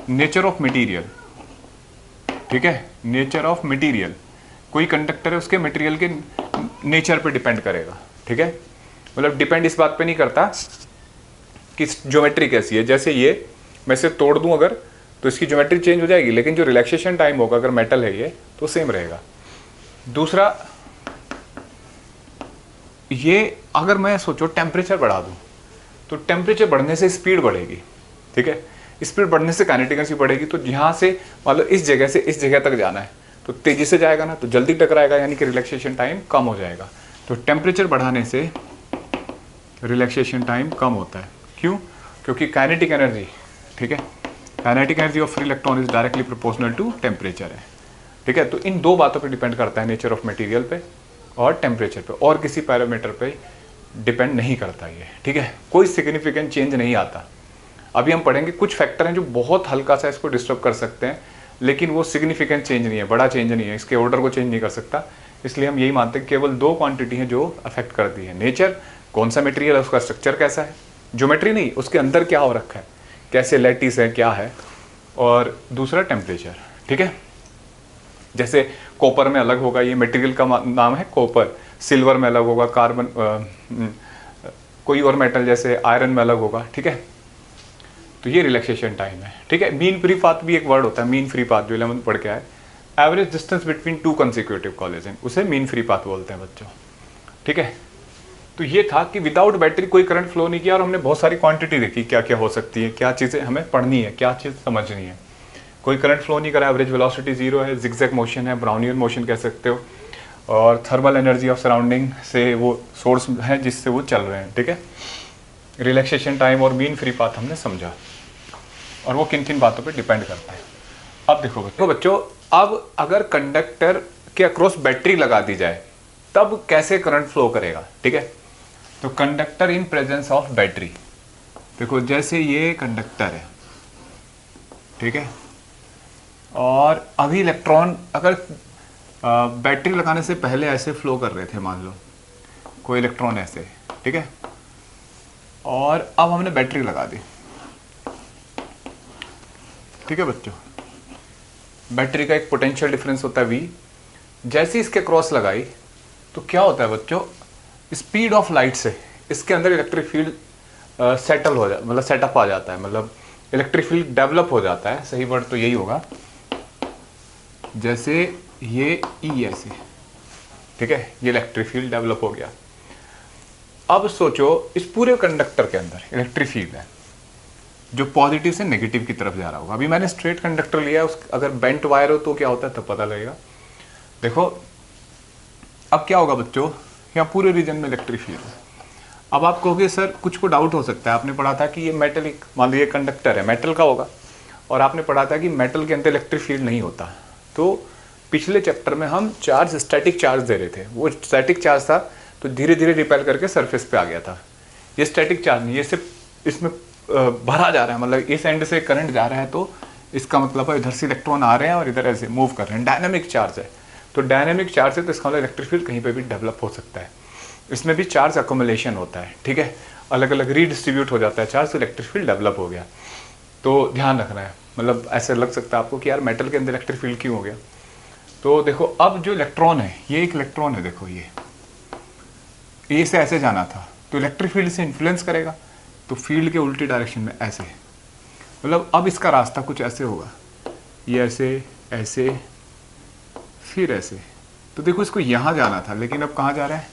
नेचर ऑफ मटेरियल, ठीक है, नेचर ऑफ मटेरियल, कोई कंडक्टर है उसके मटेरियल के नेचर पे डिपेंड करेगा, ठीक है। मतलब डिपेंड इस बात पे नहीं करता कि ज्योमेट्री कैसी है, जैसे ये मैं इसे तोड़ दूं अगर, तो इसकी ज्योमेट्री चेंज हो जाएगी, लेकिन जो रिलैक्सेशन टाइम होगा अगर मेटल है ये, तो सेम रहेगा। दूसरा, ये अगर मैं सोचो टेम्परेचर बढ़ा दूँ तो टेम्परेचर बढ़ने से स्पीड बढ़ेगी, ठीक है, स्पीड बढ़ने से काइनेटिक एनर्जी बढ़ेगी। तो यहाँ से मान लो इस जगह से इस जगह तक जाना है तो तेजी से जाएगा ना, तो जल्दी टकराएगा, यानी कि रिलैक्सेशन टाइम कम हो जाएगा। तो टेम्परेचर बढ़ाने से रिलैक्सेशन टाइम कम होता है। क्यों? क्योंकि काइनेटिक एनर्जी, ठीक है, kinetic energy of free electron is directly proportional to temperature है, ठीक है। तो इन दो बातों पे डिपेंड करता है, नेचर ऑफ मटेरियल पे और टेम्परेचर पे, और किसी पैरामीटर पे डिपेंड नहीं करता ये, ठीक है। कोई सिग्निफिकेंट चेंज नहीं आता। अभी हम पढ़ेंगे कुछ फैक्टर हैं जो बहुत हल्का सा इसको डिस्टर्ब कर सकते हैं, लेकिन वो सिग्निफिकेंट चेंज नहीं है, बड़ा चेंज नहीं है, इसके ऑर्डर को चेंज नहीं कर सकता। इसलिए हम यही मानते हैं केवल दो क्वांटिटी हैं जो अफेक्ट करती है, नेचर, कौन सा मटेरियल है, उसका स्ट्रक्चर कैसा है, ज्योमेट्री नहीं, उसके अंदर क्या हो रखा है, कैसे लैटिस है, क्या है, और दूसरा टेम्परेचर, ठीक है। जैसे कॉपर में अलग होगा, ये मटेरियल का नाम है कॉपर, सिल्वर में अलग होगा, कार्बन कोई और मेटल जैसे आयरन में अलग होगा, ठीक है। तो ये रिलैक्सेशन टाइम है, ठीक है। मीन फ्री पाथ भी एक वर्ड होता है, मीन फ्री पाथ जो 11th पढ़ के आए, average distance between two consecutive collagen, उसे मीन फ्री पाथ बोलते हैं बच्चों, ठीक है। तो ये था कि विदाउट बैटरी कोई करंट फ्लो नहीं किया, और हमने बहुत सारी क्वांटिटी देखी क्या क्या हो सकती है, क्या चीज़ें हमें पढ़नी है, क्या चीज़ समझनी है। कोई करंट फ्लो नहीं करा, एवरेज वेलोसिटी जीरो है, जिगजैग मोशन है, ब्राउनियन मोशन कह सकते हो, और थर्मल एनर्जी ऑफ सराउंडिंग से वो सोर्स है जिससे वो चल रहे हैं, ठीक है। रिलैक्सेशन टाइम और मीन फ्री पाथ हमने समझा, और वो किन किन बातों पे डिपेंड करता है। अब देखो बच्चों, अब अगर कंडक्टर के अक्रॉस बैटरी लगा दी जाए तब कैसे करंट फ्लो करेगा, ठीक है। तो conductor in presence of battery, देखो जैसे ये कंडक्टर है, ठीक है, और अभी इलेक्ट्रॉन अगर बैटरी लगाने से पहले ऐसे फ्लो कर रहे थे, मान लो कोई इलेक्ट्रॉन ऐसे, ठीक है, और अब हमने बैटरी लगा दी, ठीक है बच्चों। बैटरी का एक पोटेंशियल डिफरेंस होता है V, जैसे इसके क्रॉस लगाई तो क्या होता है बच्चों, स्पीड ऑफ लाइट से इसके अंदर इलेक्ट्रिक फील्ड सेटल हो जाता, मतलब सेटअप आ जाता है, मतलब इलेक्ट्रिक फील्ड डेवलप हो जाता है, सही वर्ड तो यही होगा। जैसे ये E ऐसे, ठीक है, ये इलेक्ट्रिक फील्ड डेवलप हो गया। अब सोचो इस पूरे कंडक्टर के अंदर इलेक्ट्रिक फील्ड है जो पॉजिटिव से नेगेटिव की तरफ जा रहा होगा। अभी मैंने स्ट्रेट कंडक्टर लिया, उस अगर बेंट वायर हो तो क्या होता है तब पता लगेगा। देखो अब क्या होगा बच्चों, यहाँ पूरे रीजन में इलेक्ट्रिक फील्ड है। अब आप कहोगे सर कुछ को डाउट हो सकता है, आपने पढ़ा था कि ये मेटलिक, मान लीजिए कंडक्टर है, मेटल का होगा, और आपने पढ़ा था कि मेटल के अंदर इलेक्ट्रिक फील्ड नहीं होता। तो पिछले चैप्टर में हम चार्ज, स्टैटिक चार्ज दे रहे थे, वो स्टैटिक चार्ज था तो धीरे धीरे रिपेल करके सरफेस पे आ गया था। ये स्टैटिक चार्ज नहीं, ये सिर्फ इसमें भरा जा रहा है, मतलब इस एंड से करंट जा रहा है तो इसका मतलब है इधर से इलेक्ट्रॉन आ रहे हैं और इधर ऐसे मूव कर रहे हैं, डायनामिक चार्ज है। तो डायनामिक चार्ज है तो इसका मतलब इलेक्ट्रिक फील्ड कहीं पे भी डेवलप हो सकता है। इसमें भी चार्ज अकोमुलेशन होता है, ठीक है, अलग अलग रीडिस्ट्रीब्यूट हो जाता है चार्ज, तो इलेक्ट्रिक फील्ड डेवलप हो गया। तो ध्यान रखना है, मतलब ऐसे लग सकता है आपको कि यार मेटल के अंदर इलेक्ट्रिक फील्ड क्यों हो गया। तो देखो अब जो इलेक्ट्रॉन है, ये एक इलेक्ट्रॉन है, देखो ये से ऐसे जाना था तो इलेक्ट्रिक फील्ड से इन्फ्लुएंस करेगा, तो फील्ड के उल्टी डायरेक्शन में ऐसे, मतलब अब इसका रास्ता कुछ ऐसे होगा, ये ऐसे ऐसे फिर ऐसे। तो देखो इसको यहाँ जाना था लेकिन अब कहाँ जा रहा है,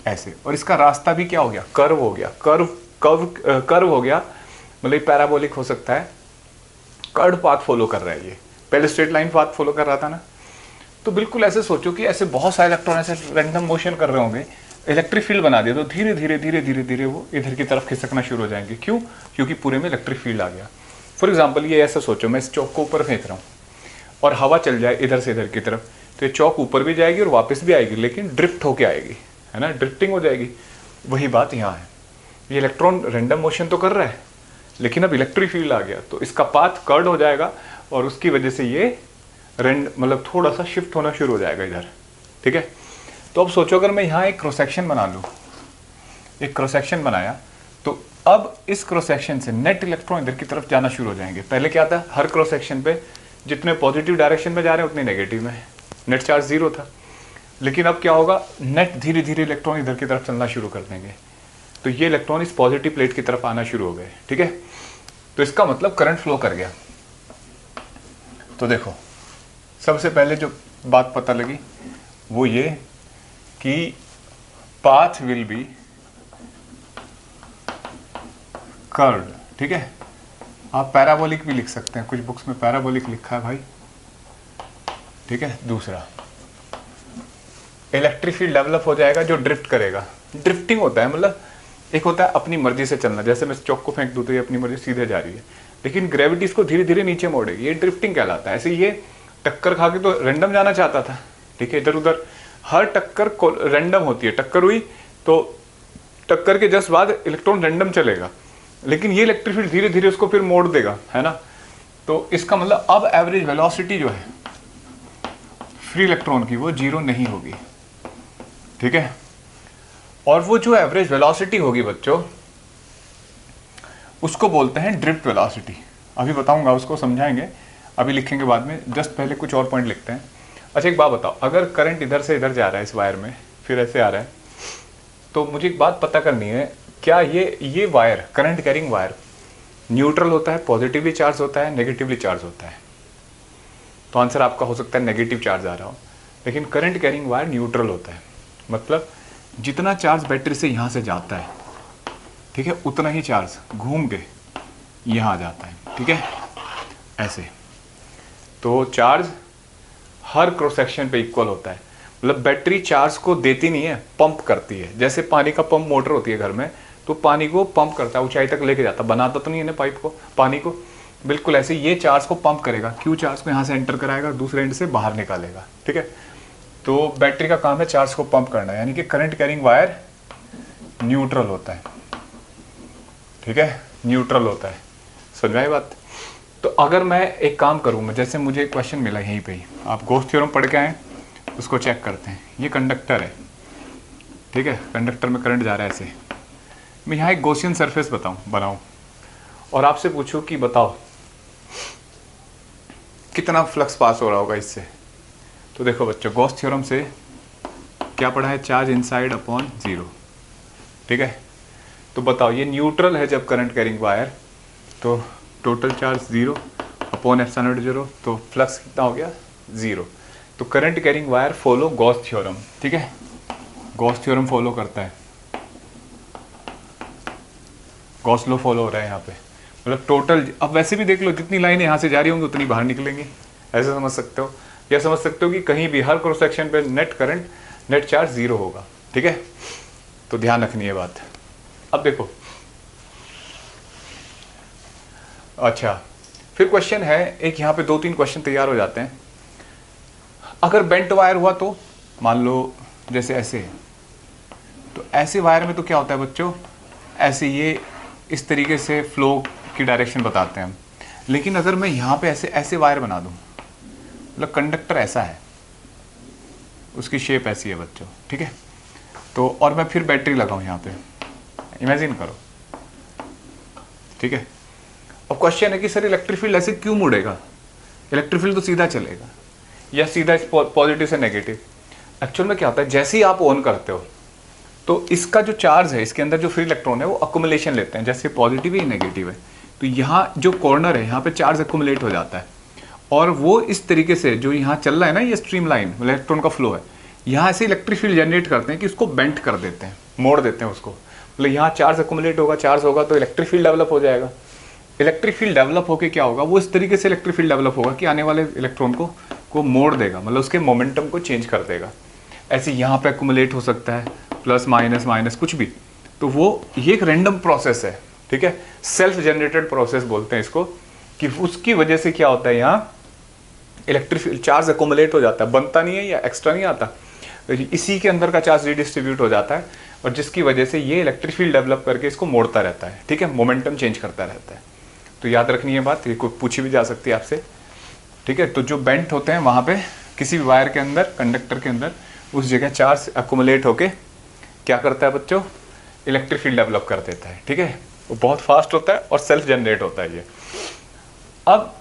ऐसे, और इसका रास्ता भी क्या हो गया, कर्व हो गया, कर्व हो गया, मतलब पैराबोलिक हो सकता है, कर्व पाथ फॉलो कर रहा है। ये पहले स्ट्रेट लाइन पाथ फॉलो कर रहा था ना। तो बिल्कुल ऐसे सोचो कि ऐसे बहुत सारे इलेक्ट्रॉन ऐसे रैंडम मोशन कर रहे होंगे, इलेक्ट्रिक फील्ड बना दिया तो धीरे धीरे धीरे धीरे धीरे वो इधर की तरफ खिसकना शुरू हो जाएंगे। क्यों? क्योंकि पूरे में इलेक्ट्रिक फील्ड आ गया। फॉर एग्जाम्पल ये ऐसा सोचो, मैं इस चौक को ऊपर फेंक रहा हूँ और हवा चल जाए इधर से इधर की तरफ, तो ये चौक ऊपर भी जाएगी और वापस भी आएगी, लेकिन ड्रिफ्ट होके आएगी, है ना, ड्रिफ्टिंग हो जाएगी। वही बात यहाँ है, ये इलेक्ट्रॉन रैंडम मोशन तो कर रहा है लेकिन अब इलेक्ट्रिक फील्ड आ गया तो इसका पाथ कर्ड हो जाएगा और उसकी वजह से ये मतलब थोड़ा सा शिफ्ट होना शुरू हो जाएगा इधर, ठीक है। तो अब सोचो अगर मैं यहाँ एक क्रॉस सेक्शन बना लूँ, एक क्रॉस सेक्शन बनाया, तो अब इस क्रॉस सेक्शन से नेट इलेक्ट्रॉन इधर की तरफ जाना शुरू हो जाएंगे। पहले क्या था, हर क्रॉस सेक्शन पे जितने पॉजिटिव डायरेक्शन में जा रहे हैं उतने नेगेटिव में, नेट चार्ज जीरो था। लेकिन अब क्या होगा, नेट धीरे धीरे इलेक्ट्रॉन इधर की तरफ चलना शुरू कर देंगे, तो ये इलेक्ट्रॉन इस पॉजिटिव प्लेट की तरफ आना शुरू हो गए, ठीक है। तो इसका मतलब करंट फ्लो कर गया। तो देखो सबसे पहले जो बात पता लगी वो ये कि पाथ विल बी कर्व्ड, ठीक है। आप पैराबोलिक भी लिख सकते हैं, कुछ बुक्स में पैराबोलिक लिखा है भाई, ठीक है। दूसरा इलेक्ट्रिक फील्ड डेवलप हो जाएगा जो ड्रिफ्ट करेगा। ड्रिफ्टिंग होता है मतलब एक होता है अपनी मर्जी से चलना, जैसे मैं चौक को फेंक दूँ तो ये अपनी मर्जी सीधे जा रही है, लेकिन ग्रेविटी इसको धीरे धीरे नीचे मोड़ेगी, ये ड्रिफ्टिंग कहलाता है। ऐसे ये टक्कर खा के तो रैंडम जाना चाहता था, ठीक है, इधर उधर, हर टक्कर रैंडम होती है, टक्कर हुई तो टक्कर के जस्ट बाद इलेक्ट्रॉन रैंडम चलेगा, लेकिन ये इलेक्ट्रिक फील्ड धीरे धीरे उसको फिर मोड़ देगा, है ना। तो इसका मतलब अब एवरेज वेलोसिटी जो है फ्री इलेक्ट्रॉन की वो 0 नहीं होगी, ठीक है। और वो जो एवरेज वेलोसिटी होगी बच्चों उसको बोलते हैं ड्रिफ्ट वेलोसिटी। अभी बताऊंगा, उसको समझाएंगे, अभी लिखेंगे बाद में, जस्ट पहले कुछ और पॉइंट लिखते हैं। अच्छा एक बात बताओ, अगर करंट इधर से इधर जा रहा है इस वायर में, फिर ऐसे आ रहा है, तो मुझे एक बात पता करनी है, क्या ये wire, current carrying wire neutral होता है, पॉजिटिवली चार्ज होता है, नेगेटिवली चार्ज होता है? तो आंसर आपका हो सकता है नेगेटिव चार्ज आ रहा हो, लेकिन करंट कैरिंग वायर न्यूट्रल होता है। मतलब जितना चार्ज बैटरी से यहाँ से जाता है, ठीक है, उतना ही चार्ज घूम के यहाँ आ जाता है, ठीक है, ऐसे। तो चार्ज हर क्रॉस सेक्शन पे इक्वल होता है। मतलब बैटरी चार्ज को देती नहीं है, पंप करती है। जैसे पानी का पंप मोटर होती है घर में, तो पानी को पंप करता है, ऊंचाई तक लेके जाता, बनाता तो नहीं है ना पाइप को, पानी को, बिल्कुल ऐसे ये चार्ज को पंप करेगा। क्यू चार्ज को यहाँ से एंटर कराएगा, दूसरे एंड से बाहर निकालेगा, ठीक है। तो बैटरी का काम है चार्ज को पंप करना, यानी कि करंट कैरिंग वायर न्यूट्रल होता है, ठीक है, न्यूट्रल होता है। समझ में आई बात? तो अगर मैं एक काम करूँ, मैं जैसे मुझे क्वेश्चन मिला यहीं पे ही, आप गोस थ्योरम पढ़ के आए, उसको चेक करते हैं। ये कंडक्टर है, ठीक है, कंडक्टर में करंट जा रहा है ऐसे। मैं यहाँ एक गॉसियन सरफेस बनाऊँ और आपसे पूछूं कि बताओ कितना फ्लक्स पास हो रहा होगा इससे। तो देखो बच्चों, गॉस थ्योरम से क्या पढ़ा है, चार्ज इनसाइड अपॉन 0, ठीक है। तो बताओ ये न्यूट्रल है जब करंट कैरिंग वायर, तो टोटल चार्ज 0 अपॉन एप्सिलॉन 0, तो फ्लक्स कितना हो गया 0। तो current carrying wire follow Gauss theorem, ठीक है, गॉस थ्योरम फॉलो करता है, गॉस लॉ फॉलो हो रहा है यहाँ पे। मतलब टोटल, अब वैसे भी देख लो जितनी लाइनें यहाँ से जा रही होंगी उतनी बाहर निकलेंगी, ऐसे समझ सकते हो। या समझ सकते हो कि कहीं भी हर क्रॉस सेक्शन पे नेट करंट, नेट चार्ज 0 होगा, ठीक है। तो ध्यान रखनी है बात। अब देखो, अच्छा फिर क्वेश्चन है एक, यहाँ पे 2-3 क्वेश्चन तैयार हो जाते हैं। अगर बेंट वायर हुआ तो मान लो जैसे ऐसे, तो ऐसे वायर में तो क्या होता है बच्चों, ऐसे ये इस तरीके से फ्लो की डायरेक्शन बताते हैं हम। लेकिन अगर मैं यहाँ पे ऐसे ऐसे वायर बना दूँ, मतलब कंडक्टर ऐसा है, उसकी शेप ऐसी है बच्चों, ठीक है। तो और मैं फिर बैटरी लगाऊँ यहाँ पे, इमेजिन करो, ठीक है। अब क्वेश्चन है कि सर इलेक्ट्रिक फील्ड ऐसे क्यों मुड़ेगा, इलेक्ट्रिक फील्ड तो सीधा चलेगा, या सीधा पॉजिटिव से नेगेटिव। एक्चुअल में क्या होता है, जैसे ही आप ऑन करते हो तो इसका जो चार्ज है, इसके अंदर जो फ्री इलेक्ट्रॉन है वो अकुमुलेशन लेते हैं, जैसे पॉजिटिव है नेगेटिव है, तो यहाँ जो कॉर्नर है यहाँ पे चार्ज अकुमुलेट हो जाता है, और वो इस तरीके से जो यहाँ चल रहा है ना, ये स्ट्रीम लाइन इलेक्ट्रॉन का फ्लो है, यहाँ से इलेक्ट्रिक फील्ड जनरेट करते हैं कि उसको बेंट कर देते हैं, मोड़ देते हैं उसको। मतलब यहाँ चार्ज अकुमुलेट होगा, चार्ज होगा तो इलेक्ट्रिक फील्ड डेवलप हो जाएगा। इलेक्ट्रिक फील्ड डेवलप होकर क्या होगा, वो इस तरीके से इलेक्ट्रिक फील्ड डेवलप होगा कि आने वाले इलेक्ट्रॉन को मोड़ देगा, मतलब उसके मोमेंटम को चेंज कर देगा। ऐसे यहाँ पे अकुमुलेट हो सकता है, प्लस माइनस माइनस कुछ भी, तो वो ये एक रैंडम प्रोसेस है, ठीक है, सेल्फ जनरेटेड प्रोसेस बोलते हैं इसको, कि उसकी वजह से क्या होता है, यहाँ इलेक्ट्रिक फील्ड चार्ज अकुमुलेट हो जाता है, बनता नहीं है या एक्स्ट्रा नहीं आता, इसी के अंदर का चार्ज रिडिस्ट्रीब्यूट हो जाता है, और जिसकी वजह से ये इलेक्ट्रिक फील्ड डेवलप करके इसको मोड़ता रहता है, ठीक है, मोमेंटम चेंज करता रहता है। तो याद रखनी है बात, ये कोई पूछी भी जा सकती है आपसे, ठीक है। तो जो बेंट होते हैं वहाँ पे किसी भी वायर के अंदर, कंडक्टर के अंदर, उस जगह चार्ज अकुमुलेट होके क्या करता है बच्चों, इलेक्ट्रिक फील्ड डेवलप कर देता है, ठीक है। वो बहुत फास्ट होता है और सेल्फ जनरेट होता है ये। अब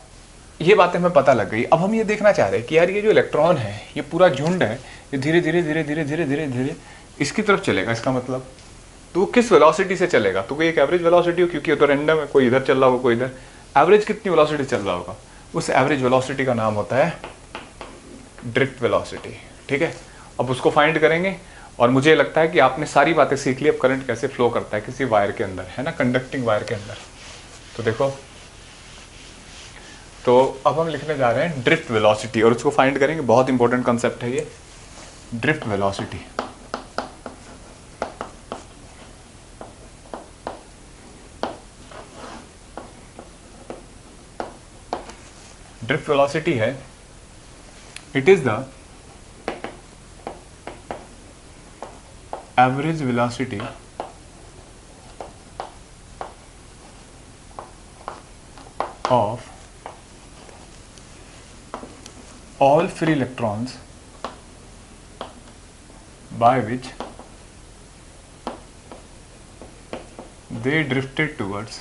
ये बातें हमें पता लग गई। अब हम ये देखना चाह रहे हैं कि यार ये जो इलेक्ट्रॉन है, ये पूरा झुंड है, ये धीरे धीरे धीरे धीरे धीरे धीरे धीरे इसकी तरफ चलेगा, इसका मतलब तो वो किस वेलोसिटी से चलेगा, तो कोई एक एवरेज वेलोसिटी हो, क्योंकि ये तो रैंडम है, कोई इधर चल रहा होगा कोई इधर, एवरेज कितनी वेलोसिटी चल रहा होगा, उस एवरेज वेलोसिटी का नाम होता है ड्रिफ्ट वेलोसिटी, ठीक है। अब उसको फाइंड करेंगे और मुझे लगता है कि आपने सारी बातें सीख ली अब करंट कैसे फ्लो करता है किसी वायर के अंदर, है ना, कंडक्टिंग वायर के अंदर। तो देखो, तो अब हम लिखने जा रहे हैं ड्रिफ्ट वेलोसिटी, और उसको फाइंड करेंगे। बहुत इंपॉर्टेंट कंसेप्ट है ये, ड्रिफ्ट वेलोसिटी। ड्रिफ्ट वेलोसिटी है, it is the average velocity of all free electrons by which they drifted towards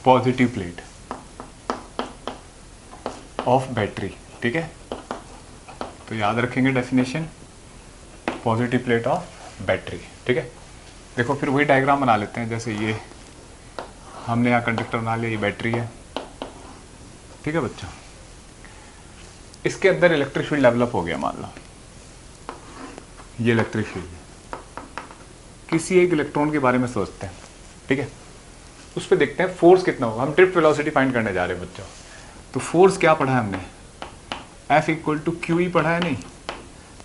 positive plate of battery. ठीक है, तो याद रखेंगे definition, positive plate of battery. ठीक है, देखो फिर वही डायग्राम बना लेते हैं। जैसे ये हमने यहाँ कंडक्टर बना लिया, ये बैटरी है। ठीक है बच्चों, इसके अंदर इलेक्ट्रिक फील्ड डेवलप हो गया, मान लो ये इलेक्ट्रिक फील्ड। किसी एक इलेक्ट्रॉन के बारे में सोचते हैं, ठीक है, उस पर देखते हैं फोर्स कितना होगा। हम ड्रिफ्ट वेलोसिटी फाइंड करने जा रहे हैं बच्चों। तो फोर्स क्या पढ़ा है हमने, F इक्वल टू क्यू ही पढ़ा है नहीं,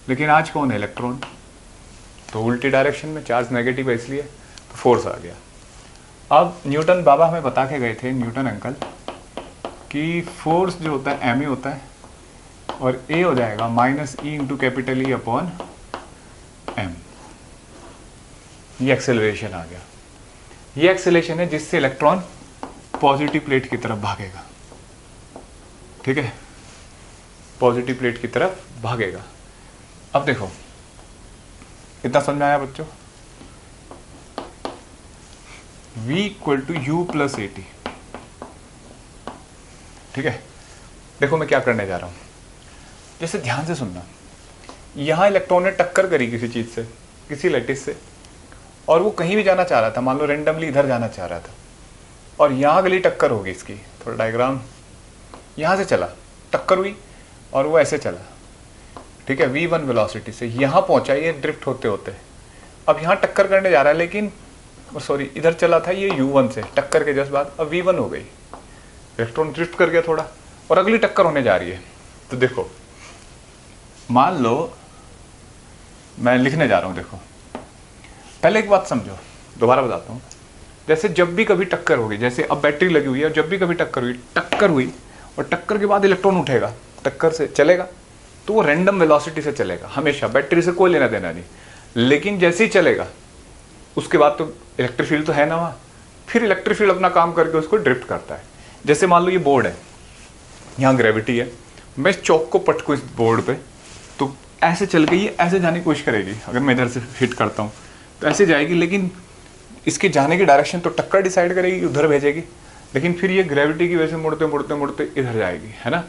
लेकिन आज कौन है, इलेक्ट्रॉन, तो उल्टी डायरेक्शन में चार्ज नेगेटिव है, इसलिए तो फोर्स आ गया। अब न्यूटन बाबा हमें बता के गए थे, न्यूटन अंकल, कि फोर्स जो होता है एम ए होता है और ए हो जाएगा minus E into capital E upon M. ये एक्सेलरेशन आ गया। ये एक्सेलरेशन है जिससे इलेक्ट्रॉन पॉजिटिव प्लेट की तरफ भागेगा। ठीक है, पॉजिटिव प्लेट की तरफ भागेगा। अब देखो, इतना समझ आया बच्चों, V equal to you plus A T. ठीक है, देखो मैं क्या करने जा रहा हूं, जैसे ध्यान से सुनना। यहां इलेक्ट्रॉन ने टक्कर करी किसी चीज से, किसी लैटिस से, और वो कहीं भी जाना चाह रहा था, मान लो रेंडमली इधर जाना चाह रहा था, और यहां गली टक्कर होगी इसकी। थोड़ा डायग्राम, यहां से चला, टक्कर हुई और वो ऐसे चला। ठीक है, v1 वेलोसिटी से यहां पहुंचा, ये ड्रिफ्ट होते होते। अब यहां टक्कर करने जा रहा है, लेकिन सॉरी इधर चला था ये u1 से, टक्कर के जस्ट बाद अब v1 हो गई, इलेक्ट्रॉन ड्रिफ्ट कर गया थोड़ा, और अगली टक्कर होने जा रही है। तो देखो, मान लो मैं लिखने जा रहा हूं, देखो पहले एक बात समझो, दोबारा बताता हूं। जैसे जब भी कभी टक्कर होगी, जैसे अब बैटरी लगी हुई है और जब भी कभी टक्कर हुई और टक्कर के बाद इलेक्ट्रॉन उठेगा, टक्कर से चलेगा, तो वो रैंडम वेलोसिटी से चलेगा हमेशा, बैटरी से कोई लेना देना नहीं। लेकिन जैसे ही चलेगा उसके बाद तो इलेक्ट्रिक फील्ड तो है ना वहाँ, फिर इलेक्ट्रिक फील्ड अपना काम करके उसको ड्रिफ्ट करता है। जैसे मान लो ये बोर्ड है, यहाँ ग्रेविटी है, मैं इस चौक को पटकूँ इस बोर्ड पे, तो ऐसे चल के ये ऐसे जाने की कोशिश करेगी। अगर मैं इधर से हिट करता हूँ तो ऐसे जाएगी, लेकिन इसके जाने की डायरेक्शन तो टक्कर डिसाइड करेगी, उधर भेजेगी, लेकिन फिर ये ग्रेविटी की वजह से मुड़ते मुड़ते मुड़ते इधर जाएगी, है ना।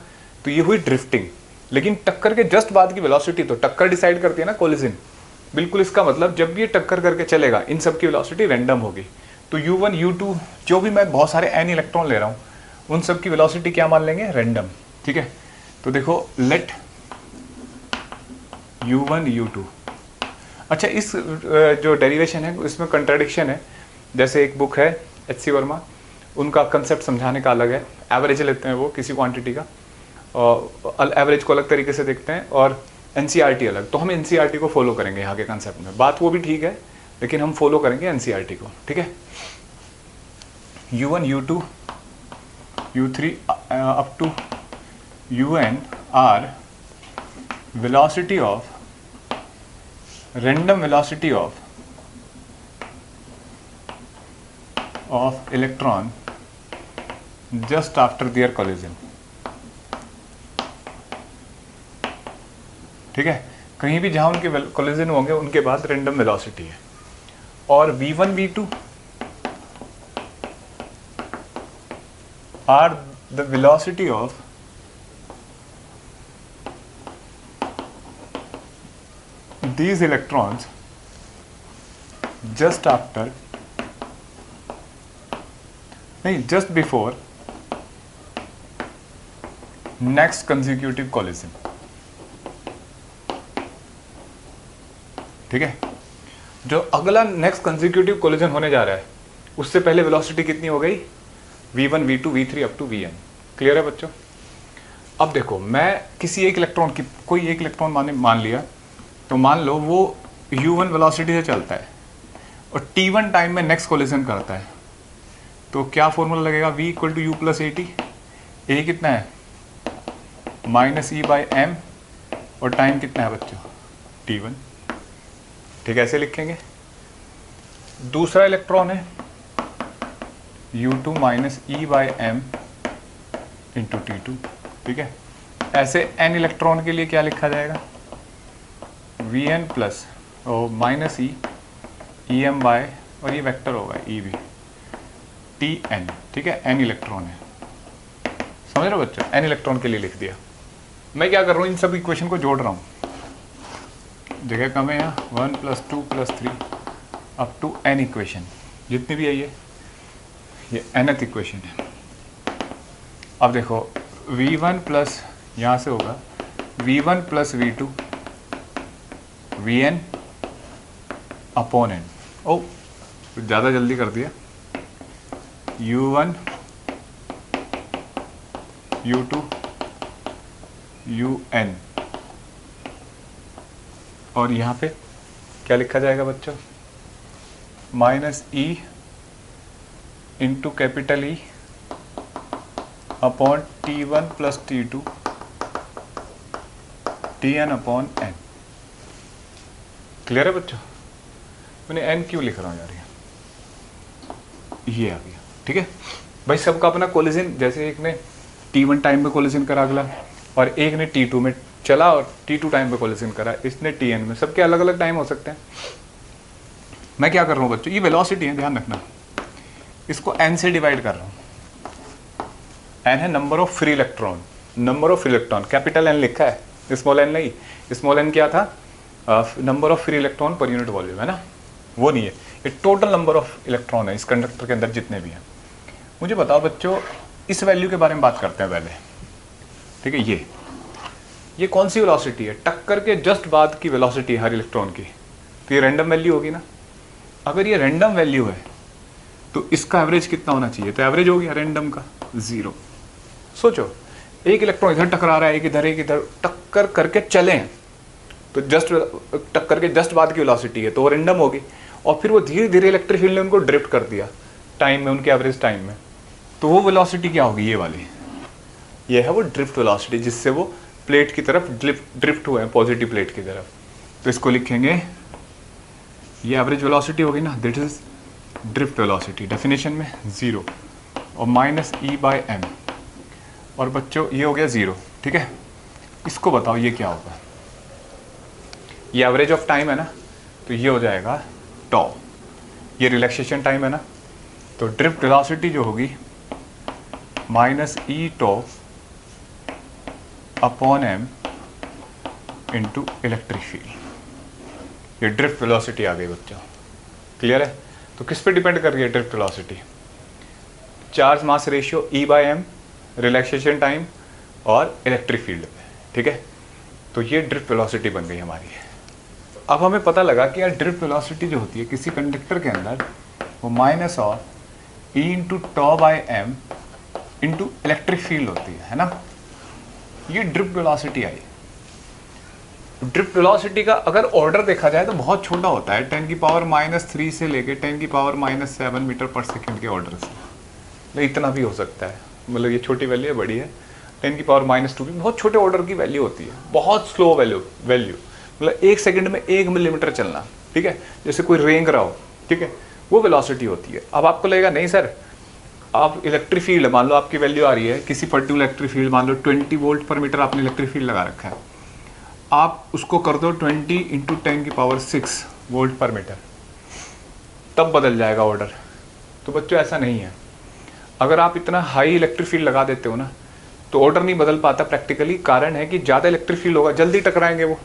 तो ये हुई ड्रिफ्टिंग। लेकिन टक्कर के जस्ट बाद की वेलोसिटी तो टक्कर डिसाइड करती है ना, कोलिजन। बिल्कुल, इसका मतलब जब ये टक्कर करके चलेगा, इन सब की वेलोसिटी रैंडम होगी। तो u1 u2 जो भी मैं बहुत सारे n इलेक्ट्रॉन ले रहा हूँ, उन सब की वेलोसिटी क्या मान लेंगे, रैंडम। ठीक है, तो देखो लेट u1 u2। अच्छा, इस जो डेरिवेशन है इसमें कंट्राडिक्शन है। जैसे एक बुक है H.C. वर्मा, उनका कंसेप्ट समझाने का अलग है। एवरेज लेते हैं वो किसी क्वांटिटी का, और एवरेज को अलग तरीके से देखते हैं, और NCERT अलग। तो हम NCERT को फॉलो करेंगे यहाँ के कंसेप्ट में। बात वो भी ठीक है, लेकिन हम फॉलो करेंगे NCERT को। ठीक है, u1 u2 u3 up to un are velocity of random velocity of electron just after their collision। ठीक है, कहीं भी जहां उनके कोलिजन होंगे उनके बाद रैंडम वेलोसिटी है। और v1 v2 are the velocity of these electrons just after, नहीं, just before next consecutive collision, ठीक है। जो अगला नेक्स्ट कंसेक्यूटिव कोलिजन होने जा रहा है उससे पहले वेलोसिटी कितनी हो गई, v1 v2 v3 up to vn। Clear है बच्चों। अब देखो मैं किसी एक इलेक्ट्रॉन की, कोई एक इलेक्ट्रॉन मान लिया, तो मान लो वो u1 वेलोसिटी से चलता है और t1 टाइम में नेक्स्ट कोलिजन करता है, तो क्या फॉर्मूला लगेगा, v equal to you plus A t. A कितना है माइनस ई बाई एम और टाइम कितना है बच्चों t1, ठीक है, ऐसे लिखेंगे। दूसरा इलेक्ट्रॉन है u2 minus E by M into T2, ठीक है। ऐसे n इलेक्ट्रॉन के लिए क्या लिखा जाएगा, Vn प्लस और माइनस ई एम बाय, और ये वेक्टर होगा ई भी, Tn, ठीक है। n इलेक्ट्रॉन है, समझ रहे हो बच्चों, n इलेक्ट्रॉन के लिए लिख दिया। मैं क्या कर रहा हूँ, इन सब इक्वेशन को जोड़ रहा हूँ, जगह कम है यहाँ, 1 + 2 + 3 अप टू n इक्वेशन जितनी भी है ये nth इक्वेशन है। अब देखो v1 प्लस यहाँ से होगा v1 plus v2 vn upon n। ओ ज़्यादा जल्दी कर दिया, u1 u2 un, और यहाँ पे क्या लिखा जाएगा बच्चों, minus E into capital E upon T1 plus T2 Tn upon n। Clear है बच्चों, मैंने n क्यों लिख रहा हूँ यार, ये आ गया, ठीक है भाई। सबका अपना कोलिजन, जैसे एक ने T1 टाइम में कोलिजन करा अगला, और एक ने T2 में चला और T2 टाइम में कोलिजन करा, इसने Tn में, सबके अलग अलग टाइम हो सकते हैं। मैं क्या कर रहा हूँ बच्चों, ये वेलोसिटी है, ध्यान रखना, इसको n से डिवाइड कर रहा हूँ। n है number of free electron, number of electron, capital N लिखा है, स्मॉल n नहीं। स्मॉल n क्या था, number of free electron per unit volume, है ना, वो नहीं है, ये टोटल नंबर ऑफ इलेक्ट्रॉन है इस कंडक्टर के अंदर जितने भी हैं। मुझे बताओ बच्चों, इस वैल्यू के बारे में बात करते हैं पहले, ठीक है। ये कौन सी वेलोसिटी है, टक्कर के जस्ट बाद की वेलोसिटी है हर इलेक्ट्रॉन की, तो ये रैंडम वैल्यू होगी ना। अगर ये रैंडम वैल्यू है तो इसका एवरेज कितना होना चाहिए, तो एवरेज हो गया रैंडम का 0। सोचो एक इलेक्ट्रॉन इधर टकरा रहा है, एक इधर टक्कर करके चले, तो जस्ट टक्कर के जस्ट बाद की वेलोसिटी है, तो वो रैंडम होगी, और फिर वो धीरे धीरे इलेक्ट्रिक फील्ड ने उनको ड्रिफ्ट कर दिया टाइम में, उनके एवरेज टाइम में, तो वो वेलोसिटी क्या होगी, ये वाली, ये है वो ड्रिफ्ट वेलोसिटी, जिससे वो प्लेट की तरफ ड्रिफ्ट हुए हैं, पॉजिटिव प्लेट की तरफ। तो इसको लिखेंगे, ये एवरेज वेलोसिटी होगी ना, that is drift velocity, definition में 0 और माइनस ई बाय एम, और बच्चों ये हो गया 0, ठीक है। इसको बताओ ये क्या होगा, ये एवरेज ऑफ टाइम है ना, तो ये हो जाएगा टॉ, ये रिलैक्सेशन टाइम है ना, तो ड्रिफ्ट वेलोसिटी जो होगी minus e tau upon m into electric field. ये ड्रिफ्ट वेलोसिटी आ गई बच्चों, क्लियर है। तो किस पे डिपेंड कर रही है drift velocity, charge mass ratio E by M, relaxation time और इलेक्ट्रिक फील्ड पे, ठीक है। तो ये ड्रिफ्ट वेलोसिटी बन गई हमारी। अब हमें पता लगा कि यार ड्रिफ्ट वेलोसिटी जो होती है किसी कंडक्टर के अंदर, वो minus of E into tau by M into electric field होती है ना। ये ड्रिफ्ट वेलोसिटी आई। ड्रिफ्ट वेलोसिटी का अगर ऑर्डर देखा जाए तो बहुत छोटा होता है, 10⁻³ से लेके 10⁻⁷ मीटर पर सेकेंड के ऑर्डर से, मतलब इतना भी हो सकता है, मतलब ये छोटी वैल्यू है, बड़ी है, 10⁻² भी बहुत छोटे ऑर्डर की वैल्यू होती है, बहुत स्लो वैल्यू, मतलब 1 सेकंड में 1 मिलीमीटर चलना, ठीक है, जैसे कोई रेंग रहा हो, ठीक है, वो वेलोसिटी होती है। अब आपको लगेगा नहीं सर, आप इलेक्ट्रिक फील्ड, मान लो आपकी वैल्यू आ रही है किसी पर्टिकुलर इलेक्ट्रिक फील्ड, मान लो 20 वोल्ट पर मीटर आपने इलेक्ट्रिक फील्ड लगा रखा है, आप उसको कर दो 20 × 10⁶ वोल्ट पर मीटर, तब बदल जाएगा ऑर्डर। तो बच्चों ऐसा नहीं है, अगर आप इतना हाई इलेक्ट्रिक फील्ड लगा देते हो ना, तो ऑर्डर नहीं बदल पाता प्रैक्टिकली। कारण है कि ज़्यादा इलेक्ट्रिक फील्ड होगा, जल्दी टकराएंगे वो,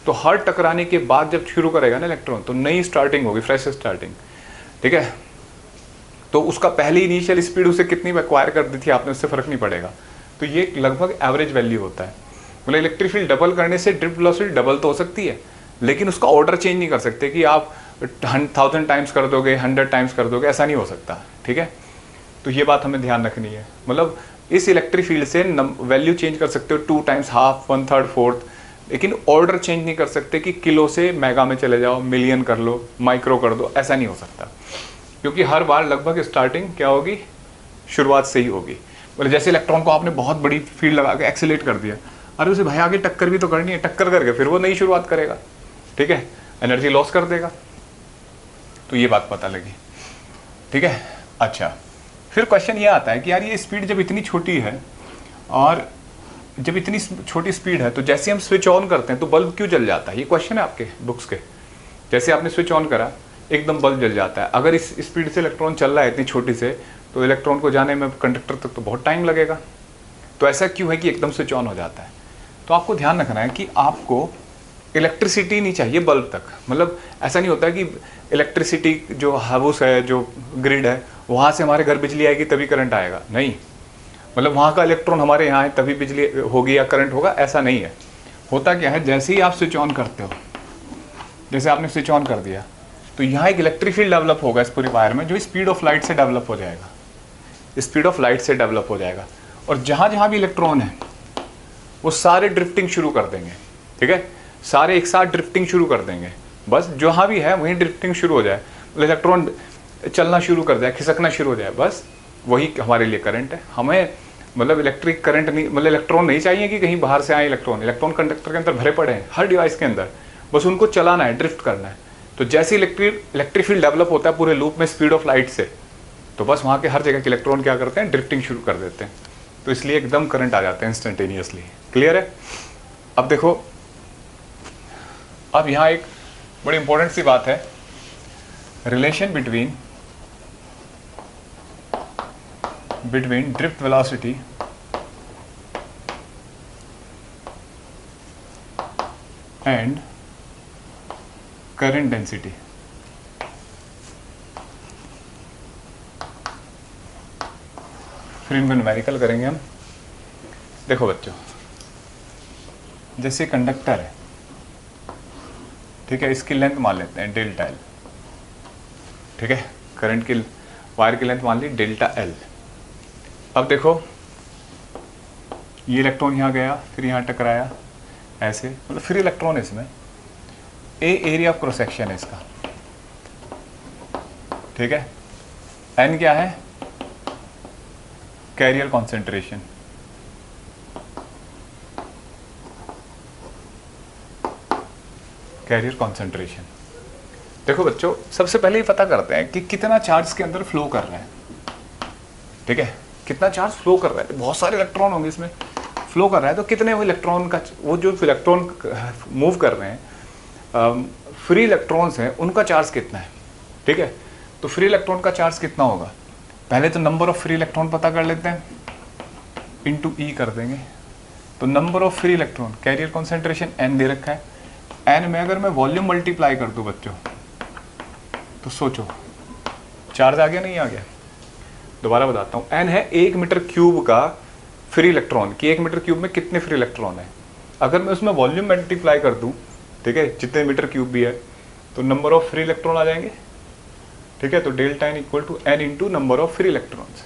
तो हर टकराने के बाद जब शुरू करेगा ना इलेक्ट्रॉन, तो नई स्टार्टिंग होगी, फ्रेश स्टार्टिंग, ठीक है। तो उसका पहली इनिशियल स्पीड उसे कितनी एक्वायर कर दी थी आपने, उससे फर्क नहीं पड़ेगा। तो ये लगभग एवरेज वैल्यू होता है। मतलब इलेक्ट्रिक फील्ड डबल करने से ड्रिफ्ट वेलोसिटी डबल तो हो सकती है, लेकिन उसका ऑर्डर चेंज नहीं कर सकते कि आप 1000 टाइम्स कर दोगे, 100 टाइम्स कर दोगे, ऐसा नहीं हो सकता। ठीक है, तो ये बात हमें ध्यान रखनी है। मतलब इस इलेक्ट्रिक फील्ड से वैल्यू चेंज कर सकते हो 2 टाइम्स, हाफ, 1/3, 4th, लेकिन ऑर्डर चेंज नहीं कर सकते कि किलो से मेगा में चले जाओ, मिलियन कर लो, माइक्रो कर दो, ऐसा नहीं हो सकता। क्योंकि हर बार लगभग स्टार्टिंग क्या होगी, शुरुआत से ही होगी। मतलब जैसे इलेक्ट्रॉन को आपने बहुत बड़ी फील्ड लगा के एक्सीलरेट कर दिया, अरे उसे भाई आगे टक्कर भी तो करनी है, टक्कर करके फिर वो नई शुरुआत करेगा। ठीक है, एनर्जी लॉस कर देगा। तो ये बात पता लगी। ठीक है, अच्छा, फिर क्वेश्चन ये आता है कि यार ये स्पीड जब इतनी छोटी है और जब इतनी छोटी स्पीड है तो जैसे हम स्विच ऑन करते हैं तो बल्ब क्यों जल जाता है? ये क्वेश्चन है आपके बुक्स के। जैसे आपने स्विच ऑन करा, एकदम बल्ब जल जाता है। अगर इस स्पीड से इलेक्ट्रॉन चल रहा है इतनी छोटी से, तो इलेक्ट्रॉन को जाने में कंडक्टर तक तो बहुत टाइम लगेगा। तो ऐसा क्यों है कि एकदम स्विच ऑन हो जाता है? तो आपको ध्यान रखना है कि आपको इलेक्ट्रिसिटी नहीं चाहिए बल्ब तक। मतलब ऐसा नहीं होता है कि इलेक्ट्रिसिटी जो हाउस है, जो ग्रिड है, वहाँ से हमारे घर बिजली आएगी तभी करंट आएगा, नहीं। मतलब वहाँ का इलेक्ट्रॉन हमारे यहाँ है तभी बिजली होगी या करंट होगा, ऐसा नहीं है। होता क्या है, जैसे ही आप स्विच ऑन करते हो, जैसे आपने स्विच ऑन कर दिया, तो यहाँ एक इलेक्ट्रिक फील्ड डेवलप होगा इस पूरे वायर में, जो स्पीड ऑफ लाइट से डेवलप हो जाएगा, स्पीड ऑफ लाइट से डेवलप हो जाएगा। और जहाँ जहाँ भी इलेक्ट्रॉन है वो सारे ड्रिफ्टिंग शुरू कर देंगे। ठीक है, सारे एक साथ ड्रिफ्टिंग शुरू कर देंगे। बस जहाँ भी है वहीं ड्रिफ्टिंग शुरू हो जाए, इलेक्ट्रॉन चलना शुरू कर जाए, खिसकना शुरू हो जाए, बस वही हमारे लिए करंट है। हमें मतलब इलेक्ट्रिक करंट नहीं, मतलब इलेक्ट्रॉन नहीं चाहिए कि कहीं बाहर से आए इलेक्ट्रॉन। इलेक्ट्रॉन कंडक्टर के अंदर भरे पड़े हैं हर डिवाइस के अंदर, बस उनको चलाना है, ड्रिफ्ट करना है। तो जैसे इलेक्ट्रिक फील्ड डेवलप होता है पूरे लूप में स्पीड ऑफ लाइट से, तो बस वहाँ के हर जगह के इलेक्ट्रॉन क्या करते हैं, ड्रिफ्टिंग शुरू कर देते हैं। तो इसलिए एकदम करंट आ जाते हैं इंस्टेंटेनियसली। क्लियर है? अब देखो, अब यहाँ एक बड़ी इंपॉर्टेंट सी बात है, relation between drift velocity and current density. फिर इनको न्यूमेरिकल करेंगे हम। देखो बच्चों, जैसे कंडक्टर है, ठीक है, इसकी लेंथ मान लेते हैं डेल्टा एल। ठीक है, करंट की वायर की लेंथ मान ली डेल्टा एल। अब देखो, ये इलेक्ट्रॉन यहाँ गया, फिर यहाँ टकराया, ऐसे, मतलब फिर इलेक्ट्रॉन इसमें, ए एरिया ऑफ क्रॉस सेक्शन है इसका। ठीक है, एन क्या है, कैरियर कॉन्सेंट्रेशन। Career concentration. देखो बच्चों, सबसे पहले ही पता करते हैं कि कितना चार्ज के अंदर फ्लो कर रहा है। ठीक है, कितना चार्ज फ्लो कर रहा है, तो बहुत सारे इलेक्ट्रॉन होंगे इसमें, फ्लो कर रहा है, तो कितने वो इलेक्ट्रॉन का, वो जो इलेक्ट्रॉन मूव कर रहे हैं, फ्री इलेक्ट्रॉन्स हैं, उनका चार्ज कितना है। ठीक है, तो फ्री इलेक्ट्रॉन का चार्ज कितना होगा, पहले तो नंबर ऑफ फ्री इलेक्ट्रॉन पता कर लेते हैं, इंटू ई कर देंगे। तो number of free electron, carrier concentration n दे रखा है, एन में अगर मैं वॉल्यूम मल्टीप्लाई कर दूं बच्चों, तो सोचो चार्ज आ गया नहीं आ गया। दोबारा बताता हूँ, एन है 1 मीटर क्यूब का फ्री इलेक्ट्रॉन, कि 1 मीटर क्यूब में कितने फ्री इलेक्ट्रॉन है। अगर मैं उसमें वॉल्यूम मल्टीप्लाई कर दूं, ठीक है, जितने मीटर क्यूब भी है, तो नंबर ऑफ फ्री इलेक्ट्रॉन आ जाएंगे। ठीक है, तो delta N equal to N into number of free electrons.